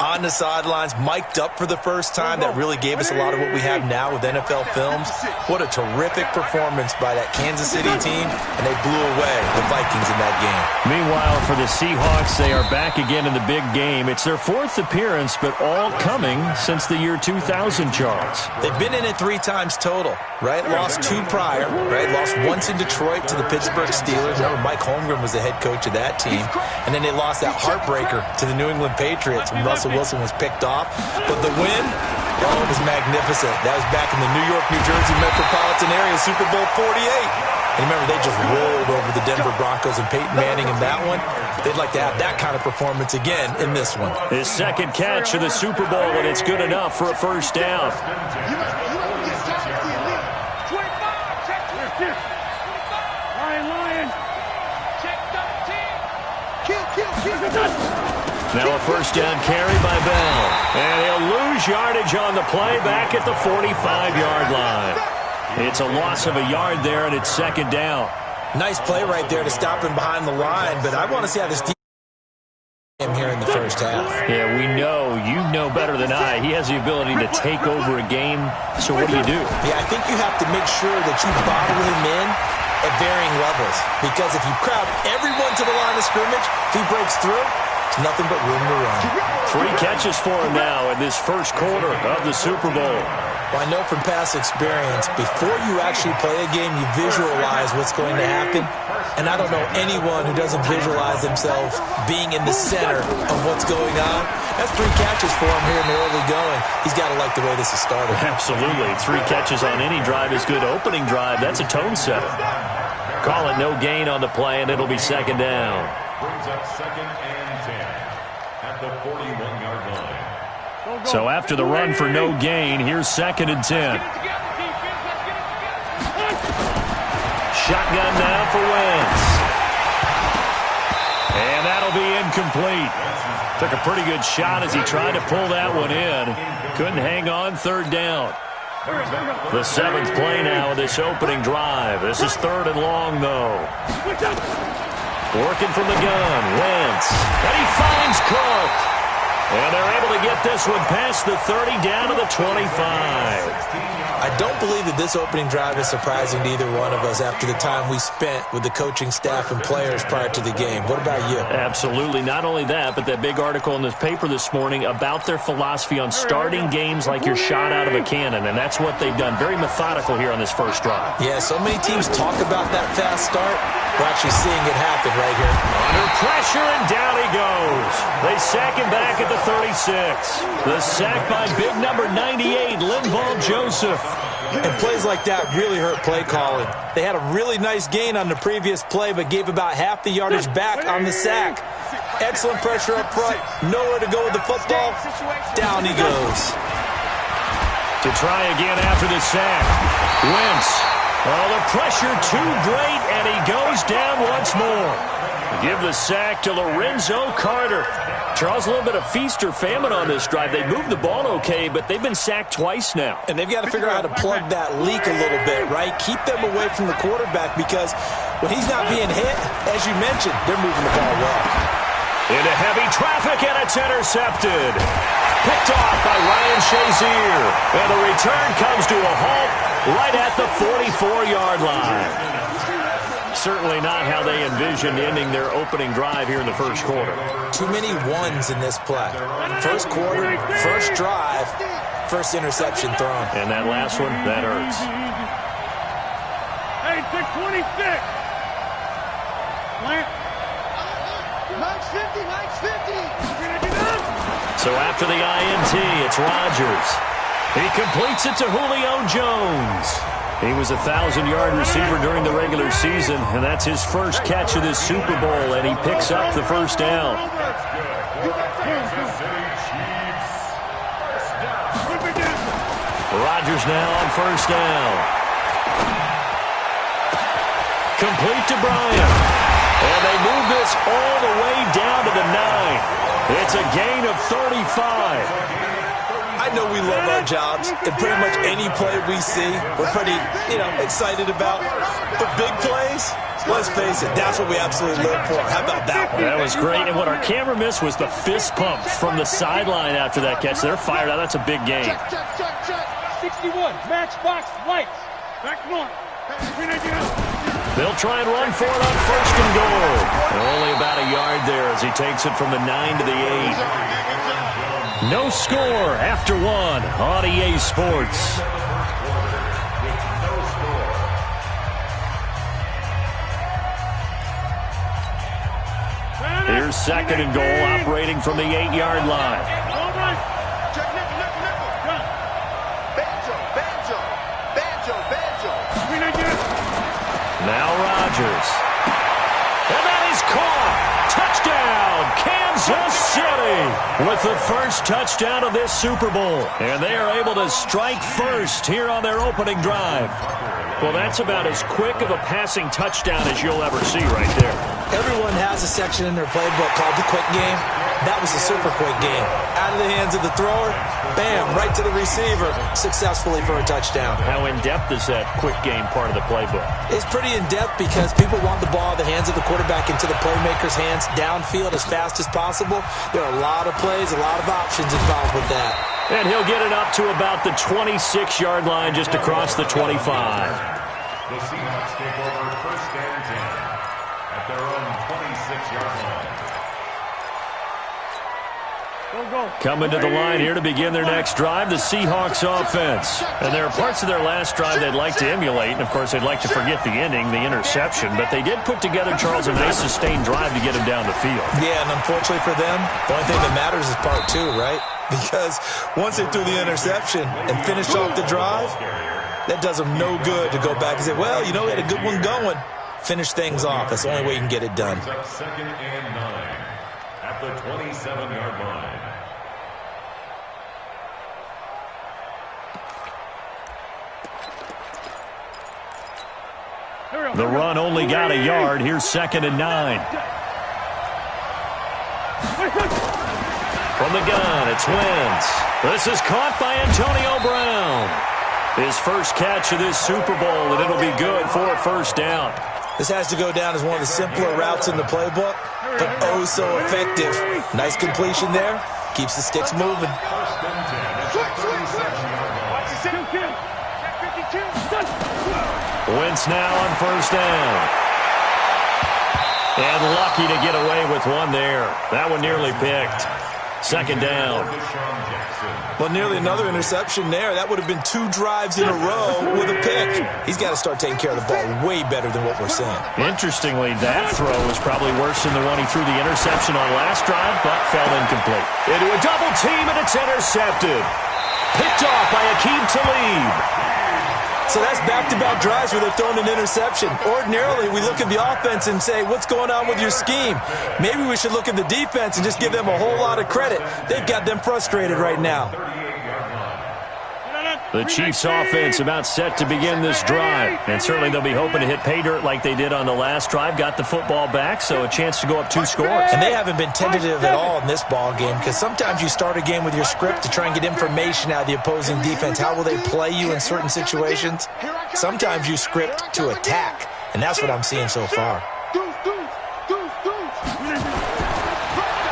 On the sidelines, mic'd up for the first time. That really gave us a lot of what we have now with NFL films. What a terrific performance by that Kansas City team, and they blew away the Vikings in that game. Meanwhile, for the Seahawks, they are back again in the big game. It's their 4th appearance, but all coming since the year 2000, Charles. They've been in it 3 times total, right? Lost 2 prior, right? Lost once in Detroit to the Pittsburgh Steelers. Remember, Mike Holmgren was the head coach of that team. And then they lost that heartbreaker to the New England Patriots when Russell Wilson was picked off. But the win, oh, it was magnificent. That was back in the New York, New Jersey metropolitan area, Super Bowl 48. And remember, they just rolled over the Denver Broncos and Peyton Manning in that one. They'd like to have that kind of performance again in this one. His second catch of the Super Bowl, and it's good enough for a first down. Now a first down carry by Bell. And he'll lose yardage on the play back at the 45-yard line. It's a loss of a yard there, and it's second down. Nice play right there to stop him behind the line, but I want to see how this team here in the first half. Yeah, we know, you know better than I, he has the ability to take over a game, so what do you do? Yeah, I think you have to make sure that you bottle him in at varying levels, because if you crowd everyone to the line of scrimmage, if he breaks through, it's nothing but room to run. 3 catches for him now in this first quarter of the Super Bowl. Well, I know from past experience, before you actually play a game, you visualize what's going to happen. And I don't know anyone who doesn't visualize themselves being in the center of what's going on. That's 3 catches for him here in the early going. He's got to like the way this is started. Absolutely. 3 catches on any drive is good. Opening drive, that's a tone setter. Call it no gain on the play, and it'll be second down. Brings up 2nd and 10 at the 41-yard line. So after the run for no gain, here's 2nd and 10. shotgun now for Wentz. And that'll be incomplete. Took a pretty good shot as he tried to pull that one in. Couldn't hang on, third down. The 7th play now of this opening drive. This is 3rd and long, though. Working from the gun, Wentz. And he finds Cook. And they're able to get this one past the 30 down to the 25. I don't believe that this opening drive is surprising to either one of us after the time we spent with the coaching staff and players prior to the game. What about you? Absolutely. Not only that, but that big article in this paper this morning about their philosophy on starting games like you're shot out of a cannon, and that's what they've done. Very methodical here on this first drive. Yeah, so many teams talk about that fast start. We're actually seeing it happen right here. Under pressure, and down he goes. They sack him back at the 36. The sack by big number 98, Linval Joseph. And plays like that really hurt play calling. They had a really nice gain on the previous play, but gave about half the yardage back on the sack. Excellent pressure up front. Nowhere to go with the football. Down he goes. To try again after the sack. Wentz. Oh, the pressure too great, and he goes down once more. Give the sack to Lorenzo Carter. Charles, a little bit of feast or famine on this drive. They moved the ball okay, but they've been sacked twice now. And they've got to figure out how to plug that leak a little bit, right? Keep them away from the quarterback because when he's not being hit, as you mentioned, they're moving the ball well. Into heavy traffic, and it's intercepted. Picked off by Ryan Shazier. And the return comes to a halt right at the 44-yard line. Certainly not how they envisioned ending their opening drive here in the first quarter. Too many ones in this play. First quarter, first drive, first interception thrown. And that last one, that hurts. Hey, 626. Max 50, Max 50. So after the INT, it's Rodgers. He completes it to Julio Jones. He was a 1,000-yard receiver during the regular season, and that's his first catch of this Super Bowl, and he picks up the first down. Rodgers now on first down. Complete to Bryant. And they move this all the way down to the 9. It's a gain of 35. I know we love our jobs, and pretty much any play we see, we're pretty, excited about. But big plays, let's face it, that's what we absolutely live for. How about that one? That was great, and what our camera missed was the fist pump from the sideline after that catch. They're fired out. That's a big game. Check. 61, matchbox lights. Back one. They'll try and run for it on first and goal. Only about a yard there as he takes it from the 9 to the 8. No score after one on EA Sports. Here's second and goal, operating from the 8-yard line. Now Rodgers. And that is caught. Touchdown, Kansas City, with the first touchdown of this Super Bowl. And they are able to strike first here on their opening drive. Well, that's about as quick of a passing touchdown as you'll ever see right there. Everyone has a section in their playbook called the quick game. That was a super quick game. Out of the hands of the thrower, bam, right to the receiver, successfully for a touchdown. How in-depth is that quick game part of the playbook? It's pretty in-depth because people want the ball in the hands of the quarterback into the playmaker's hands downfield as fast as possible. There are a lot of plays, a lot of options involved with that. And he'll get it up to about the 26-yard line just across the 25. The Seahawks take over first and 10 at their own 26-yard line. Coming to the line here to begin their next drive, the Seahawks offense. And there are parts of their last drive they'd like to emulate, and of course they'd like to forget the ending, the interception, but they did put together, Charles, a nice sustained drive to get him down the field. Yeah, and unfortunately for them, the only thing that matters is part two, right? Because once they threw the interception and finished off the drive, that does them no good to go back and say, well, we had a good one going. Finish things off. That's the only way you can get it done. Second and 9 at the 27-yard line. The run only got a yard. Here's 2nd and 9. From the gun, it's Wentz. This is caught by Antonio Brown. His first catch of this Super Bowl, and it'll be good for a first down. This has to go down as one of the simpler routes in the playbook, but oh so effective. Nice completion there. Keeps the sticks moving. Wentz now on first down. And lucky to get away with one there. That one nearly picked. 2nd down. Well, nearly another interception there. That would have been 2 drives in a row with a pick. He's got to start taking care of the ball way better than what we're seeing. Interestingly, that throw was probably worse than the one he threw the interception on last drive, but fell incomplete. Into a double team, and it's intercepted. Picked off by Aqib Talib. So that's back-to-back drives where they've thrown an interception. Ordinarily, we look at the offense and say, what's going on with your scheme? Maybe we should look at the defense and just give them a whole lot of credit. They've got them frustrated right now. The Chiefs' offense about set to begin this drive. And certainly they'll be hoping to hit pay dirt like they did on the last drive. Got the football back, so a chance to go up 2 scores. And they haven't been tentative at all in this ball game, because sometimes you start a game with your script to try and get information out of the opposing defense. How will they play you in certain situations? Sometimes you script to attack, and that's what I'm seeing so far.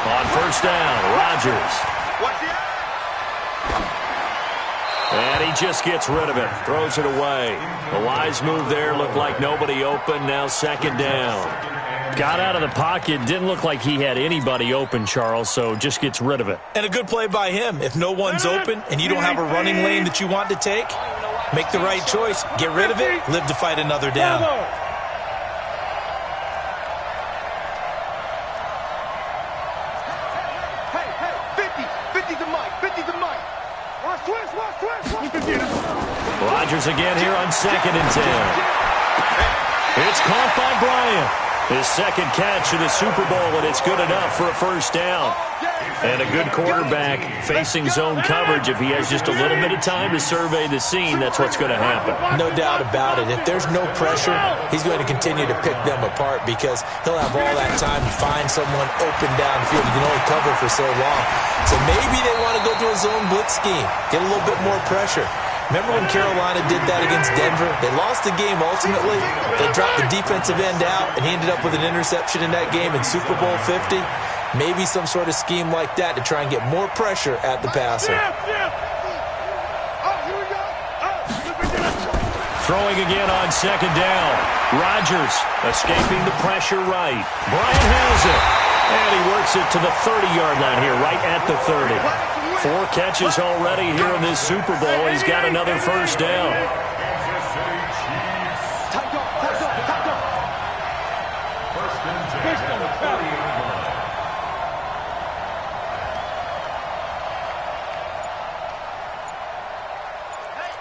On first down, Rodgers. And he just gets rid of it. Throws it away. A wise move there. Looked like nobody open. Now 2nd down. Got out of the pocket. Didn't look like he had anybody open, Charles, so just gets rid of it. And a good play by him. If no one's open and you don't have a running lane that you want to take, make the right choice. Get rid of it. Live to fight another down. Rodgers again here on 2nd and 10. It's caught by Bryant. His 2nd catch of the Super Bowl, and it's good enough for a first down. And a good quarterback facing zone coverage. If he has just a little bit of time to survey the scene, that's what's going to happen. No doubt about it. If there's no pressure, he's going to continue to pick them apart because he'll have all that time to find someone open downfield. He can only cover for so long. So maybe they want to go to a zone blitz scheme, get a little bit more pressure. Remember when Carolina did that against Denver? They lost the game ultimately. They dropped the defensive end out, and he ended up with an interception in that game in Super Bowl 50. Maybe some sort of scheme like that to try and get more pressure at the passer. Throwing again on 2nd down. Rodgers escaping the pressure right. Bryant has it. And he works it to the 30-yard line here, right at the 30. 4 catches already here in this Super Bowl. He's got another first down.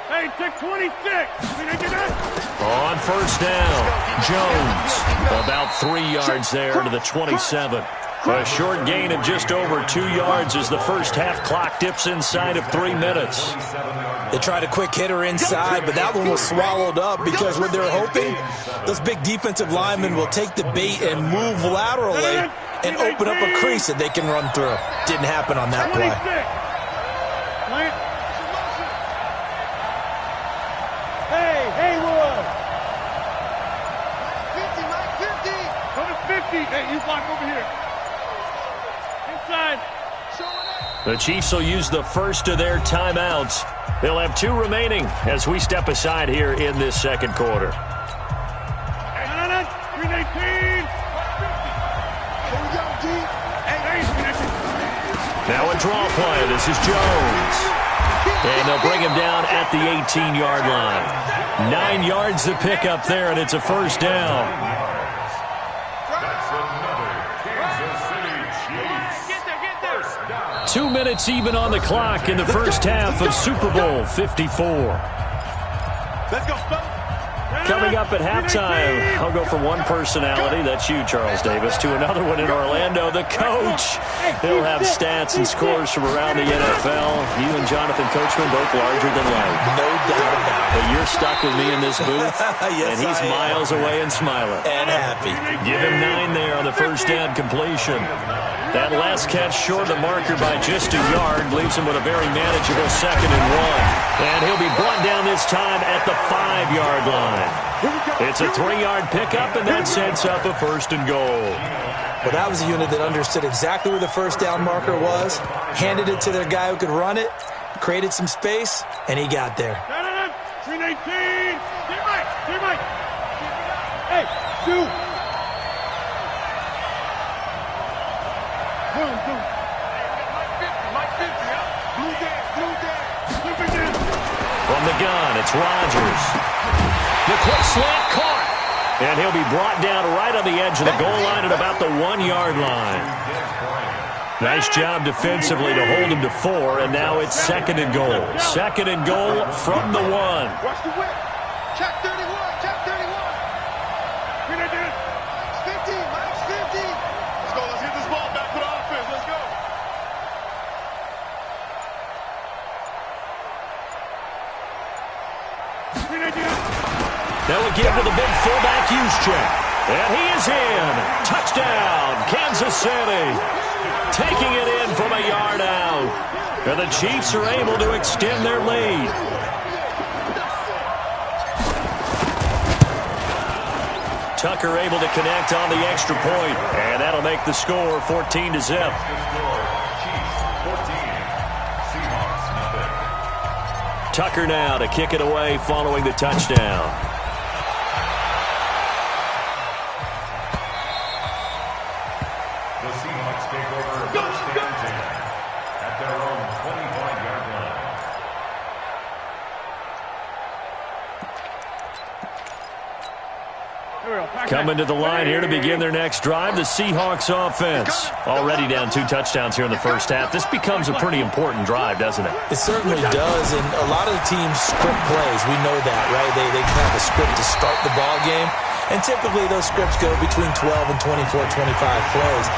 Hey, take 26. On first down, Jones. About 3 yards there to the 27. A short gain of just over 2 yards as the first half clock dips inside of 3 minutes. They tried a quick hitter inside, but that one was swallowed up because what they're hoping, those big defensive linemen will take the bait and move laterally and open up a crease that they can run through. Didn't happen on that play. Hey, Haywood. 50, Mike, 50. Go to 50. Hey, you block over here. Inside. The Chiefs will use the first of their timeouts. They'll have 2 remaining as we step aside here in this 2nd quarter. 319. Now a draw play. This is Jones. And they'll bring him down at the 18-yard line. 9 yards to pick up there, and it's a first down. That's another Kansas City Chiefs. 2 minutes even on the clock in the first half of Super Bowl 54. Let's go. Coming up at halftime, I'll go from one personality, that's you, Charles Davis, to another one in Orlando, the coach. He'll have stats and scores from around the NFL. You and Jonathan Coachman, both larger than life. No doubt about it. But you're stuck with me in this booth, Yes, and he's miles away and smiling. And happy. Give him 9 there on the first down completion. That last catch short of the marker by just a yard leaves him with a very manageable 2nd and 1. And he'll be brought down this time at the 5-yard line. It's a 3-yard pickup, and that sets up a 1st and goal. Well, that was a unit that understood exactly where the first down marker was, handed it to their guy who could run it, created some space, and he got there. 319! Teammate! Hey, Stu! From the gun, it's Rodgers. The quick slant caught. And he'll be brought down right on the edge of the goal line at about the 1-yard line. Nice job defensively to hold him to 4, and now it's 2nd and goal. 2nd and goal from the 1. Watch the whip. Check 31. Check 31. 50. Max 50. Let's go. Let's get this ball back to the offense. Let's go. That will give to the big fullback Juszczyk. And he is in. Touchdown, Kansas City. Taking it in from a yard out. And the Chiefs are able to extend their lead. Tucker able to connect on the extra point. And that'll make the score 14-0. Tucker now to kick it away following the touchdown. Coming to the line here to begin their next drive, the Seahawks offense. Already down 2 touchdowns here in the first half. This becomes a pretty important drive, doesn't it? It certainly does, and a lot of the teams script plays. We know that, right? They have a script to start the ball game, and typically those scripts go between 12 and 24, 25 plays.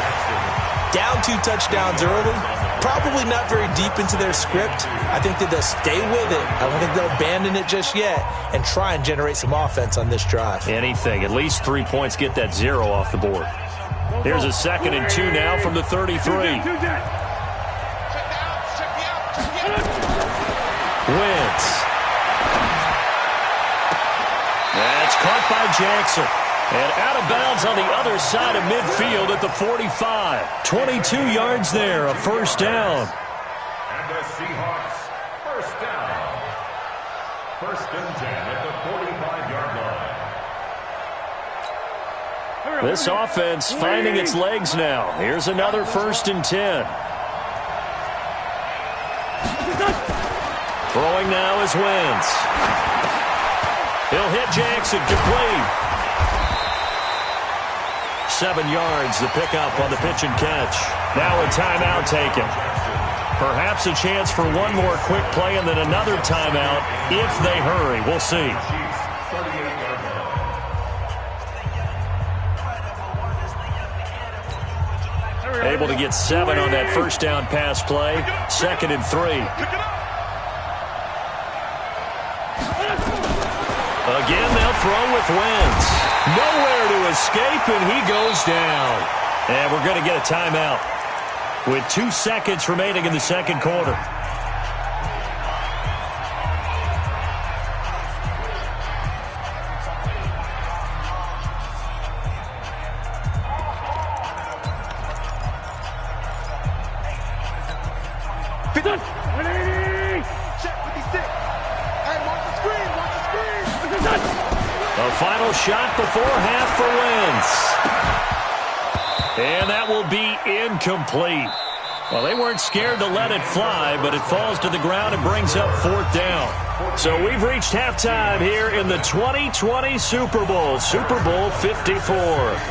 Down 2 touchdowns early, probably not very deep into their script. I think that they'll stay with it. I don't think they'll abandon it just yet and try and generate some offense on this drive. Anything. At least 3 points, get that 0 off the board. Here's a 2nd and 2 now from the 33. Wentz. That's caught by Jackson. And out of bounds on the other side of midfield at the 45. 22 yards there, a 1st down. And the Seahawks, 1st down. 1st and 10 at the 45-yard line. This offense finding its legs now. Here's another 1st and 10. Throwing now is Wentz. He'll hit Jackson, complete. 7 yards, the pickup on the pitch and catch. Now a timeout taken. Perhaps a chance for one more quick play and then another timeout if they hurry. We'll see. Able to get 7 on that 1st down pass play. 2nd and 3. Again, they'll throw with Wentz. Nowhere to escape, and he goes down. And we're going to get a timeout with 2 seconds remaining in the 2nd quarter. A final shot before half for Wentz. And that will be incomplete. Well, they weren't scared to let it fly, but it falls to the ground and brings up 4th down. So we've reached halftime here in the 2020 Super Bowl, Super Bowl 54.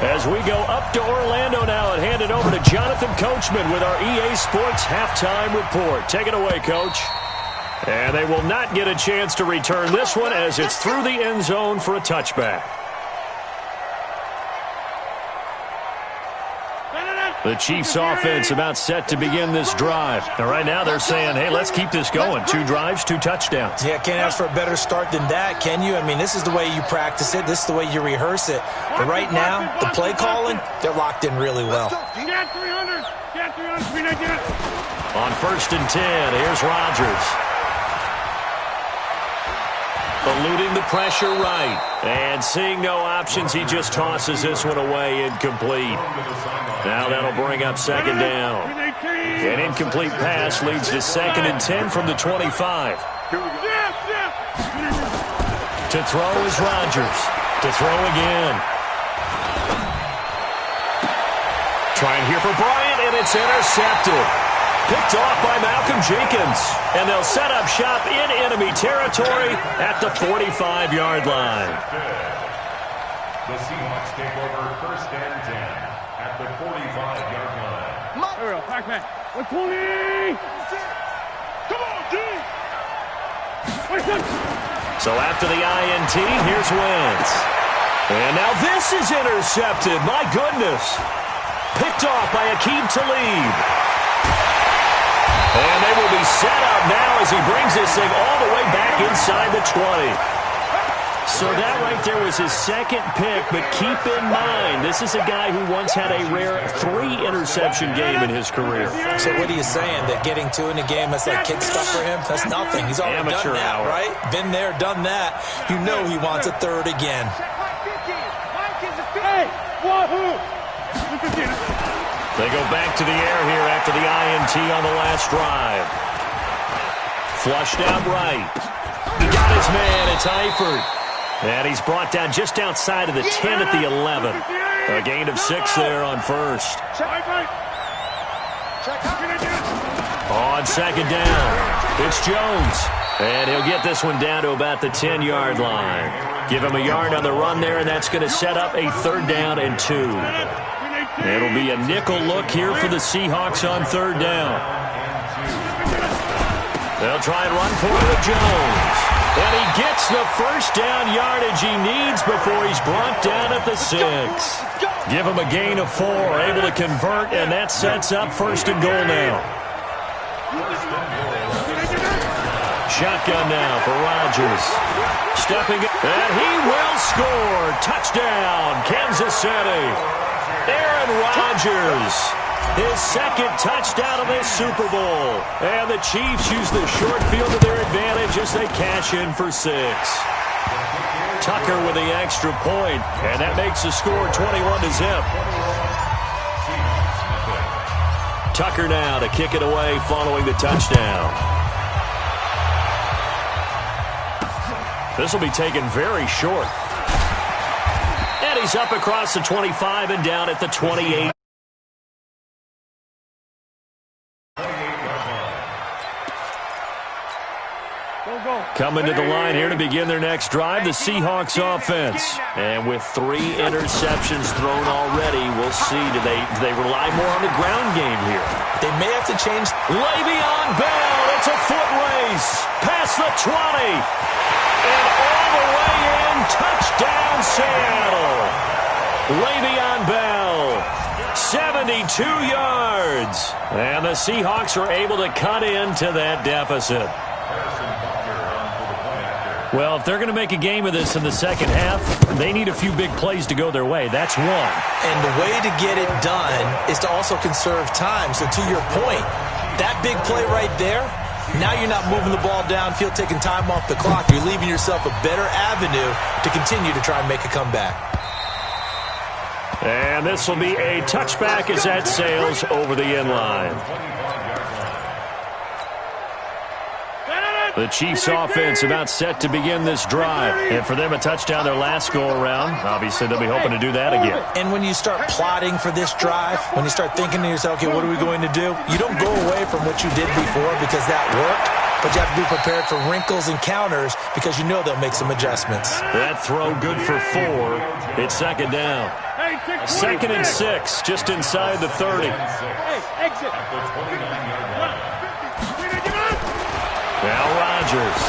As we go up to Orlando now and hand it over to Jonathan Coachman with our EA Sports Halftime Report. Take it away, Coach. And they will not get a chance to return this one as it's through the end zone for a touchback. The Chiefs offense about set to begin this drive. And right now they're saying, hey, let's keep this going. 2 drives, 2 touchdowns. Yeah, can't ask for a better start than that, can you? I mean, this is the way you practice it. This is the way you rehearse it. But right now, the play calling, they're locked in really well. On 1st and 10, here's Rodgers. Eluding the pressure right. And seeing no options, he just tosses this one away incomplete. Now that'll bring up 2nd down. An incomplete pass leads to 2nd and 10 from the 25. To throw is Rodgers. To throw again. Trying here for Bryant, and it's intercepted. Picked off by Malcolm Jenkins. And they'll set up shop in enemy territory at the 45-yard line. The Seahawks take over 1st and 10 at the 45-yard line. There we go. Back. 120. Come on, D. So after the INT, here's Wentz. And now this is intercepted. My goodness. Picked off by Aqib Talib. And they will be set up now as he brings this thing all the way back inside the 20. So that right there was his 2nd pick, but keep in mind, this is a guy who once had a rare 3-interception game in his career. So what are you saying, that getting 2 in a game, that's like kid stuff for him? That's nothing. He's already Amateur done that, hour. right? Been there, done that. You know he wants a 3rd again. Hey, wahoo! They go back to the air here after the INT on the last drive. Flushed out right. He got his man. It's Eifert. And he's brought down just outside of the 10 at the 11. A gain of 6 there on 1st. On 2nd down, it's Jones. And he'll get this one down to about the 10-yard line. Give him a yard on the run there, and that's going to set up a 3rd down and 2. It'll be a nickel look here for the Seahawks on 3rd down. They'll try and run for it with Jones. And he gets the 1st down yardage he needs before he's brought down at the 6. Give him a gain of 4, able to convert, and that sets up 1st and goal now. Shotgun now for Rodgers. Stepping up, and he will score. Touchdown, Kansas City. Aaron Rodgers, his 2nd touchdown of this Super Bowl. And the Chiefs use the short field to their advantage as they cash in for 6. Tucker with the extra point, and that makes the score 21-0. Tucker now to kick it away following the touchdown. This will be taken very short. And he's up across the 25 and down at the 28. Coming to the line here to begin their next drive, the Seahawks offense. And with 3 interceptions thrown already, we'll see, do they rely more on the ground game here? They may have to change. Le'Veon Bell, it's a foot race. Past the 20. And all the way in, touchdown Seattle. Le'Veon Bell, 72 yards. And the Seahawks are able to cut into that deficit. Well, if they're going to make a game of this in the second half, they need a few big plays to go their way. That's one. And the way to get it done is to also conserve time. So to your point, that big play right there, now you're not moving the ball downfield, taking time off the clock. You're leaving yourself a better avenue to continue to try and make a comeback. And this will be a touchback as that sails over the end line. The Chiefs offense about set to begin this drive. And for them, a touchdown their last go-around. Obviously, they'll be hoping to do that again. And when you start plotting for this drive, when you start thinking to yourself, okay, what are we going to do? You don't go away from what you did before because that worked. But you have to be prepared for wrinkles and counters because you know they'll make some adjustments. That throw good for 4. It's second down. 2nd and 6, just inside the 30. Now Rodgers.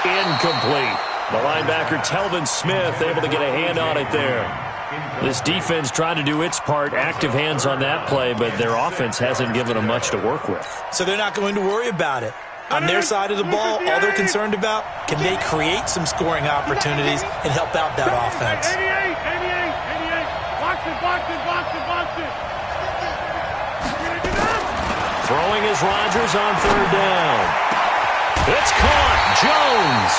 Incomplete. The linebacker, Telvin Smith, able to get a hand on it there. This defense trying to do its part, active hands on that play, but their offense hasn't given them much to work with. So they're not going to worry about it. On their side of the ball, all they're concerned about, can they create some scoring opportunities and help out that offense? 88. Box it. Throwing is Rodgers on third down. It's caught. Jones.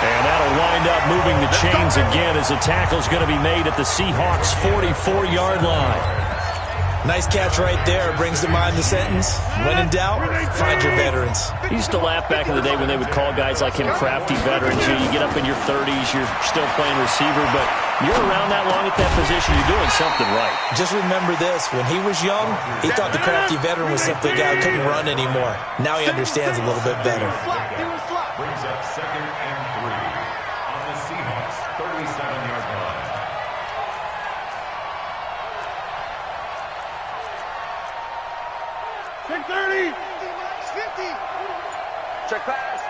And that'll wind up moving the chains again as the tackle's going to be made at the Seahawks' 44-yard line. Nice catch right there. Brings to mind the sentence, when in doubt, find your veterans. I used to laugh back in the day when they would call guys like him crafty veterans. You get up in your 30s, you're still playing receiver, but you're around that long at that position, you're doing something right. Just remember this. When he was young, he thought the crafty veteran was simply a guy who couldn't run anymore. Now he understands a little bit better. Brings up 2nd and 3 on the Seahawks' 37-yard line. Check 30. 50. Check pass.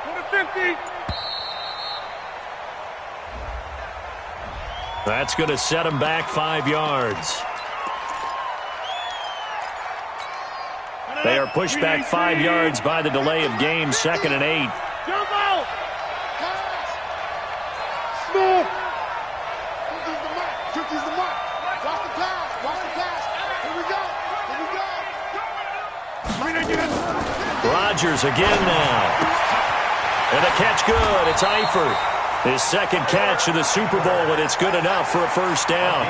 Go to 50. That's going to set him back 5 yards. They are pushed back 5 yards by the delay of game, 2nd and 8. Jump out. Smooth. Turkey's the mark. Watch the pass. Here we go. Rodgers again now. And a catch good. It's Eifert. His second catch of the Super Bowl, and it's good enough for a first down.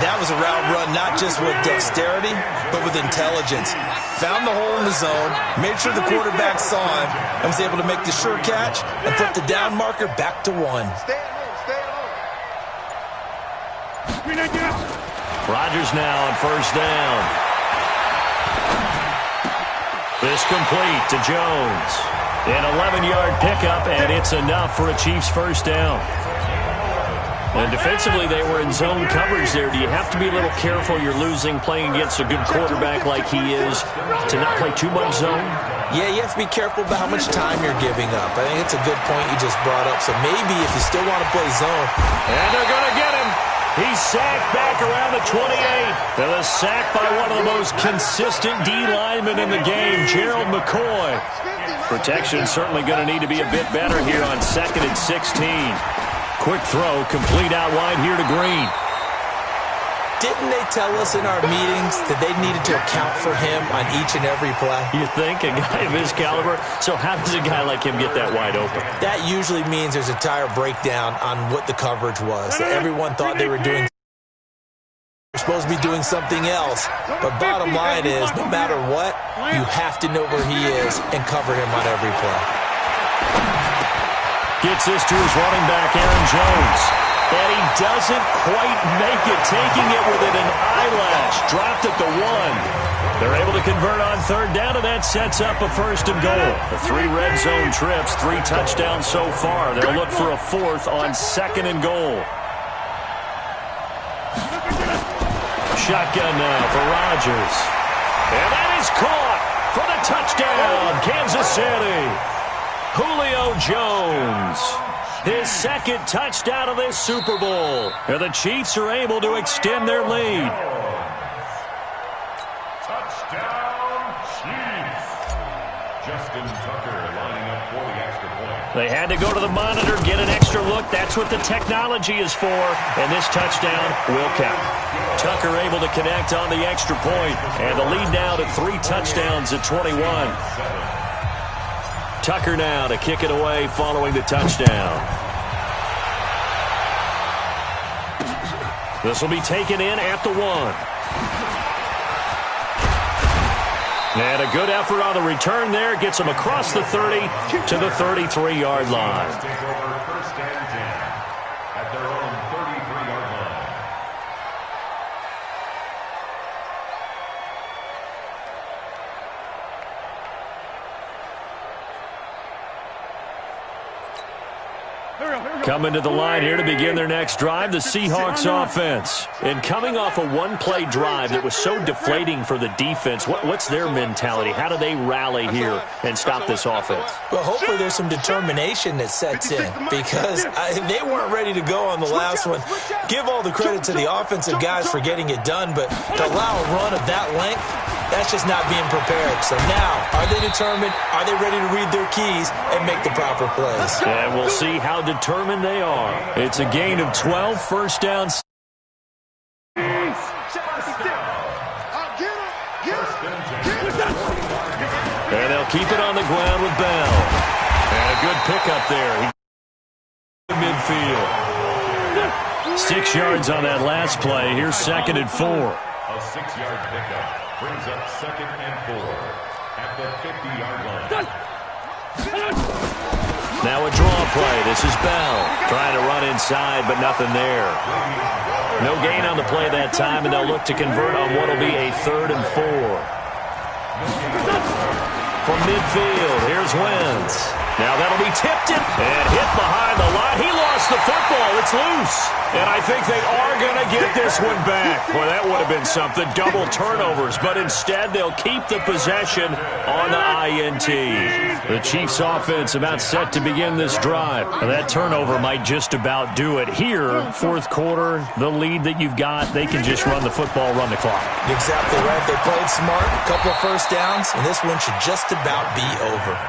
That was a route run not just with dexterity, but with intelligence. Found the hole in the zone, made sure the quarterback saw him, and was able to make the sure catch and flip the down marker back to 1. Stay at home. Rodgers now on first down. This complete to Jones. An 11-yard pickup, and it's enough for a Chiefs first down. And defensively, they were in zone coverage there. Do you have to be a little careful? You're losing, playing against a good quarterback like he is, to not play too much zone? Yeah, you have to be careful about how much time you're giving up. I think it's a good point you just brought up. So maybe if you still want to play zone. And they're going to get him. He's sacked back around the 28. And a sack by one of the most consistent D linemen in the game, Gerald McCoy. Protection certainly going to need to be a bit better here on 2nd and 16. Quick throw, complete out wide here to Green. Didn't they tell us in our meetings that they needed to account for him on each and every play? You think? A guy of his caliber? So how does a guy like him get that wide open? That usually means there's a entire breakdown on what the coverage was. Everyone thought they were doing supposed to be doing something else. But bottom line is, no matter what, you have to know where he is and cover him on every play. Gets this to his running back, Aaron Jones. And he doesn't quite make it, taking it within an eyelash. Dropped at the 1. They're able to convert on third down, and that sets up a first and goal. The 3 red zone trips, 3 touchdowns so far. They'll look for a 4th on 2nd and goal. Shotgun now for Rodgers. And that is caught for the touchdown, Kansas City. Julio Jones, his 2nd touchdown of this Super Bowl. And the Chiefs are able to extend their lead. Touchdown, Chiefs. Justin Tucker lining up for the extra point. They had to go to the monitor, get an extra look. That's what the technology is for. And this touchdown will count. Tucker able to connect on the extra point. And the lead now to 3 touchdowns at 21. Tucker now to kick it away following the touchdown. This will be taken in at the 1. And a good effort on the return there. Gets him across the 30 to the 33-yard line. Take over 1st and 10 at their own 33-yard line. Coming to the line here to begin their next drive, the Seahawks offense. And coming off a one-play drive that was so deflating for the defense, what's their mentality? How do they rally here and stop this offense? Well, hopefully there's some determination that sets in because they weren't ready to go on the last one. Give all the credit to the offensive guys for getting it done, but to allow a run of that length, that's just not being prepared. So now, are they determined? Are they ready to read their keys and make the proper plays? And we'll see how determined they are. It's a gain of 12, first down. And they'll keep it on the ground with Bell. And a good pickup there. Midfield. 6 yards on that last play. Here's 2nd and 4. A 6-yard pickup brings up 2nd and 4 at the 50-yard line. Now a draw play. This is Bell trying to run inside, but nothing there. No gain on the play that time, and they'll look to convert on what will be a 3rd and 4. From midfield, here's Wentz. Now that'll be tipped in and hit behind the line. He lost the football. It's loose. And I think they are going to get this one back. Boy, that would have been something. Double turnovers. But instead, they'll keep the possession on the INT. The Chiefs' offense about set to begin this drive. Now, that turnover might just about do it. Here, 4th quarter, the lead that you've got, they can just run the football, run the clock. Exactly right. They played smart, a couple of first downs, and this one should just about be over.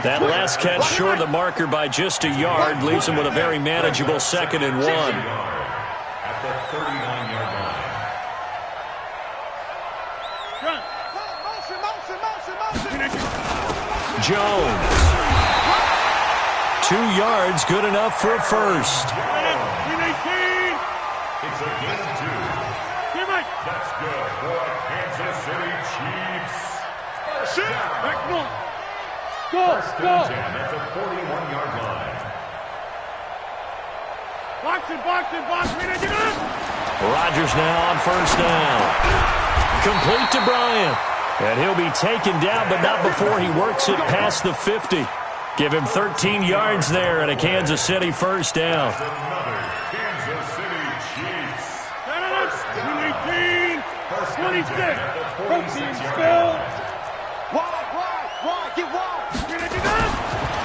That last catch short of the marker by just a yard leaves them with a very manageable 2nd and 1. At the 39-yard line. Jones. 2 yards, good enough for a first. It's a gain of 2. That's good for Kansas City Chiefs. First down. First and 10 at the 41-yard line. Box it. Rodgers now on first down. Complete to Bryant. And he'll be taken down, but not before he works it past the 50. Give him 13 yards there and a Kansas City first down. Another Kansas City Chiefs. 26. At the 46-yard line. Wide, get wide.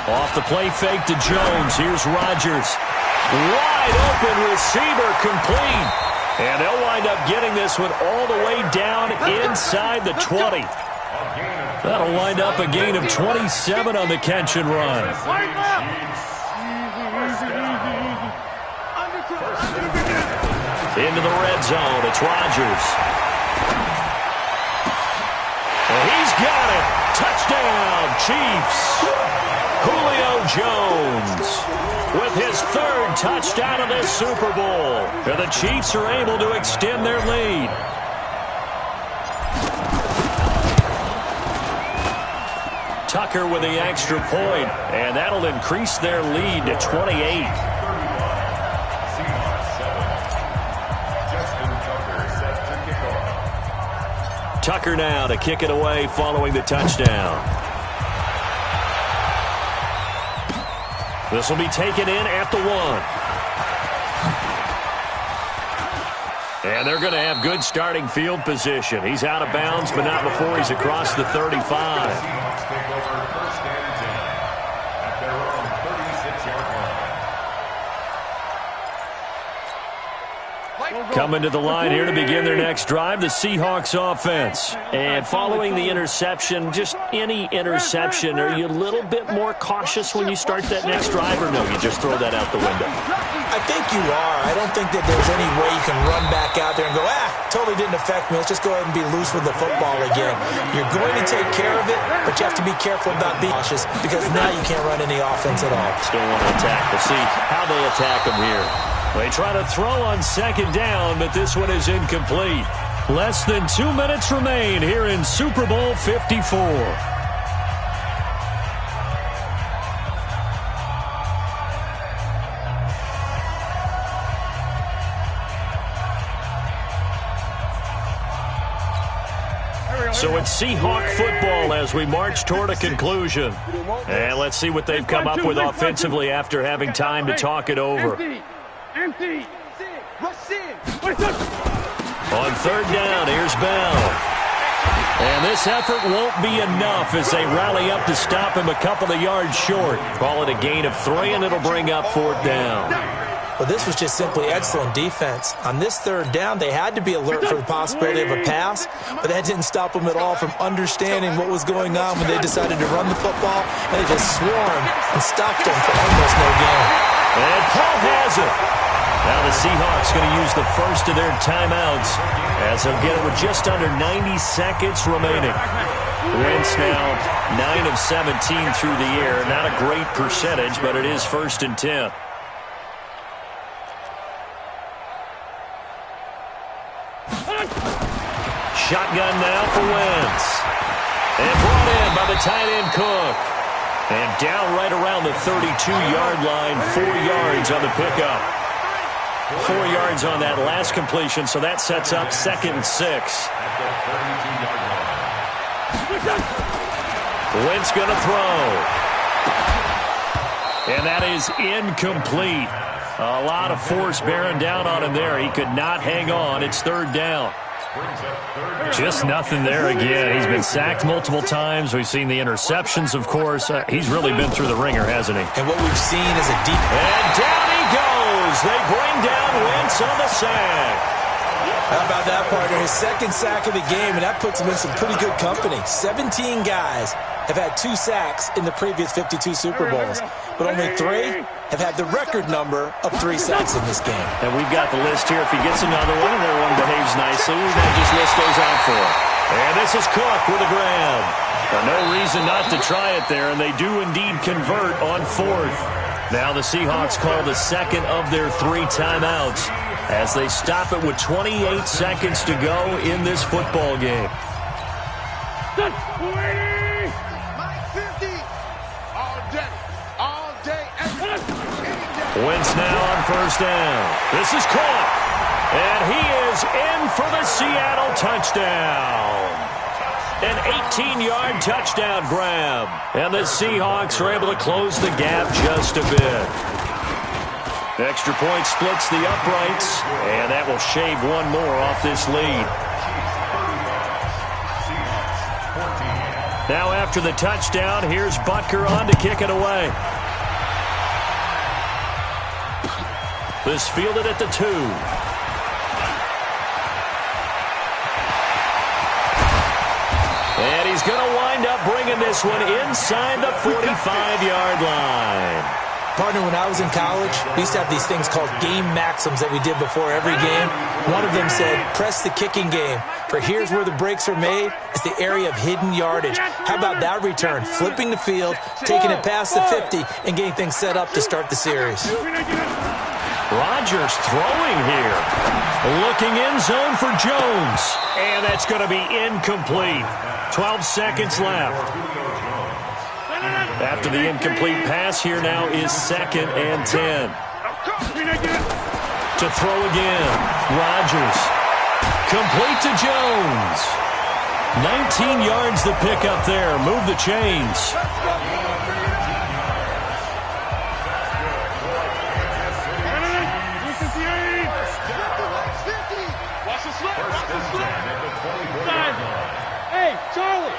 Off the play fake to Jones. Here's Rodgers. Wide open receiver complete. And they'll wind up getting this one all the way down inside the 20. That'll wind up a gain of 27 on the catch and run. Into the red zone. It's Rodgers. And he's got it. Touchdown, Chiefs. Julio Jones with his 3rd touchdown of this Super Bowl. And the Chiefs are able to extend their lead. Tucker with the extra point, and that'll increase their lead to 28. Tucker now to kick it away following the touchdown. This will be taken in at the 1. And they're going to have good starting field position. He's out of bounds, but not before he's across the 35. Seahawks take over first and 10 at their own 36-yard line. Coming to the line here to begin their next drive, the Seahawks offense. And following the interception, just any interception, are you a little bit more cautious when you start that next drive, or no, you just throw that out the window? I think you are. I don't think that there's any way you can run back out there and go, totally didn't affect me. Let's just go ahead and be loose with the football again. You're going to take care of it, but you have to be careful about being cautious because now you can't run any offense at all. Still want to attack. We'll see how they attack them here. They try to throw on 2nd down, but this one is incomplete. Less than 2 minutes remain here in Super Bowl 54. So it's Seahawk football as we march toward a conclusion. And let's see what they've come up with offensively after having time to talk it over. Empty. On third down, here's Bell. And this effort won't be enough as they rally up to stop him a couple of yards short. Call it a gain of 3, and it'll bring up fourth down. Well, this was just simply excellent defense. On this third down, they had to be alert for the possibility of a pass, but that didn't stop them at all from understanding what was going on when they decided to run the football, and they just swarmed and stopped them for almost no gain. And Paul has it. Now the Seahawks going to use the first of their timeouts as they'll get it with just under 90 seconds remaining. Wentz now 9 of 17 through the air. Not a great percentage, but it is 1st and 10. Shotgun now for Wentz. And brought in by the tight end Cook. And down right around the 32-yard line, 4 yards on the pickup. 4 yards on that last completion, so that sets up 2nd and 6. Wentz going to throw. And that is incomplete. A lot of force bearing down on him there. He could not hang on. It's 3rd down. Just nothing there again. He's been sacked multiple times. We've seen the interceptions, of course. He's really been through the ringer, hasn't he? And what we've seen is a deep... And down he goes. They bring down Wentz on the sack. How about that, partner? His 2nd sack of the game, and that puts him in some pretty good company. 17 guys have had 2 sacks in the previous 52 Super Bowls, but only 3 have had the record number of 3 sacks in this game. And we've got the list here. If he gets another one and everyone behaves nicely, we might just list those out for him. And this is Cook with a grab. No reason not to try it there, and they do indeed convert on 4th. Now the Seahawks call the 2nd of their 3 timeouts as they stop it with 28 seconds to go in this football game. Wentz now on 1st down. This is caught. And he is in for the Seattle touchdown. An 18-yard touchdown grab. And the Seahawks are able to close the gap just a bit. Extra point splits the uprights, and that will shave one more off this lead. Now after the touchdown, here's Butker on to kick it away. This fielded at the 2. And he's going to wind up bringing this one inside the 45-yard line. Partner, when I was in college, we used to have these things called game maxims that we did before every game. One of them said, press the kicking game, for here's where the breaks are made. It's the area of hidden yardage. How about that return? Flipping the field, taking it past the 50, and getting things set up to start the series. Rodgers throwing here. Looking in zone for Jones. And that's going to be incomplete. 12 seconds left. After the incomplete pass, here now is 2nd and 10. To throw again. Rodgers. Complete to Jones. 19 yards the pickup there. Move the chains. Hey, Charlie.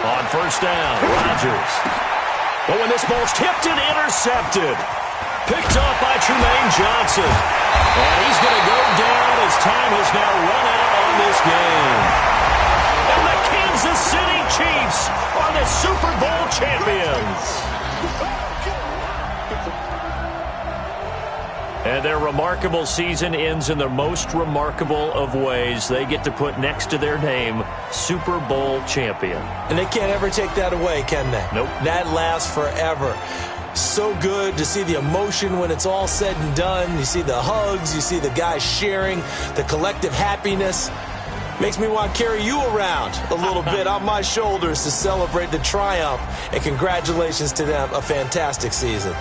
On 1st down, Rodgers. But when this ball's tipped and intercepted. Picked off by Trumaine Johnson. And he's going to go down as time has now run out on this game. And the Kansas City Chiefs are the Super Bowl champions. And their remarkable season ends in the most remarkable of ways. They get to put next to their name, Super Bowl champion. And they can't ever take that away, can they? Nope. That lasts forever. So good to see the emotion when it's all said and done. You see the hugs, you see the guys sharing, the collective happiness. Makes me want to carry you around a little bit on my shoulders to celebrate the triumph. And congratulations to them, a fantastic season.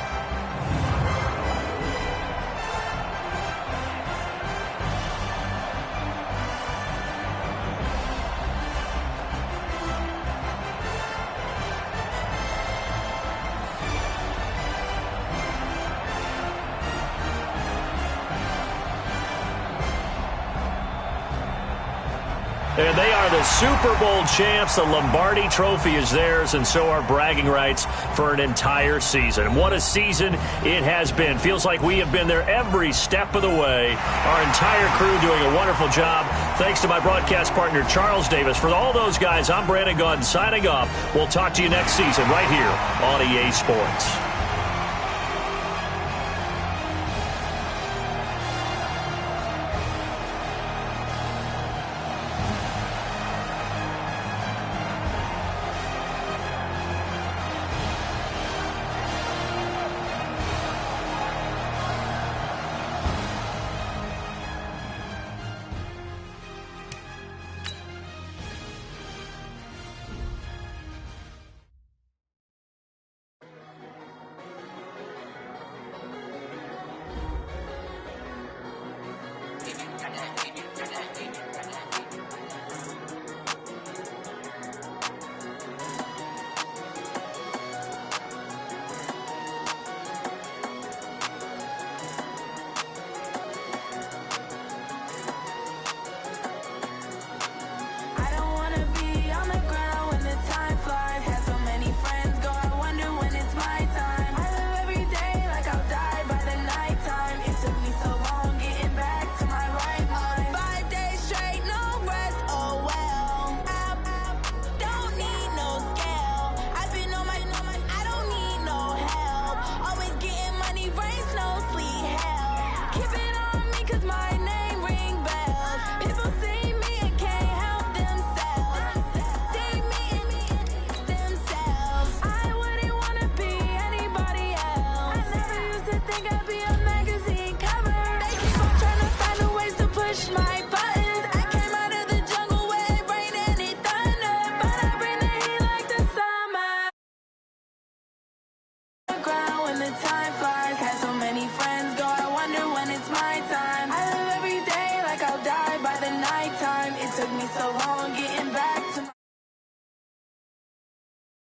And they are the Super Bowl champs. The Lombardi Trophy is theirs, and so are bragging rights for an entire season. What a season it has been. Feels like we have been there every step of the way. Our entire crew doing a wonderful job. Thanks to my broadcast partner, Charles Davis. For all those guys, I'm Brandon Gunn signing off. We'll talk to you next season right here on EA Sports. When the time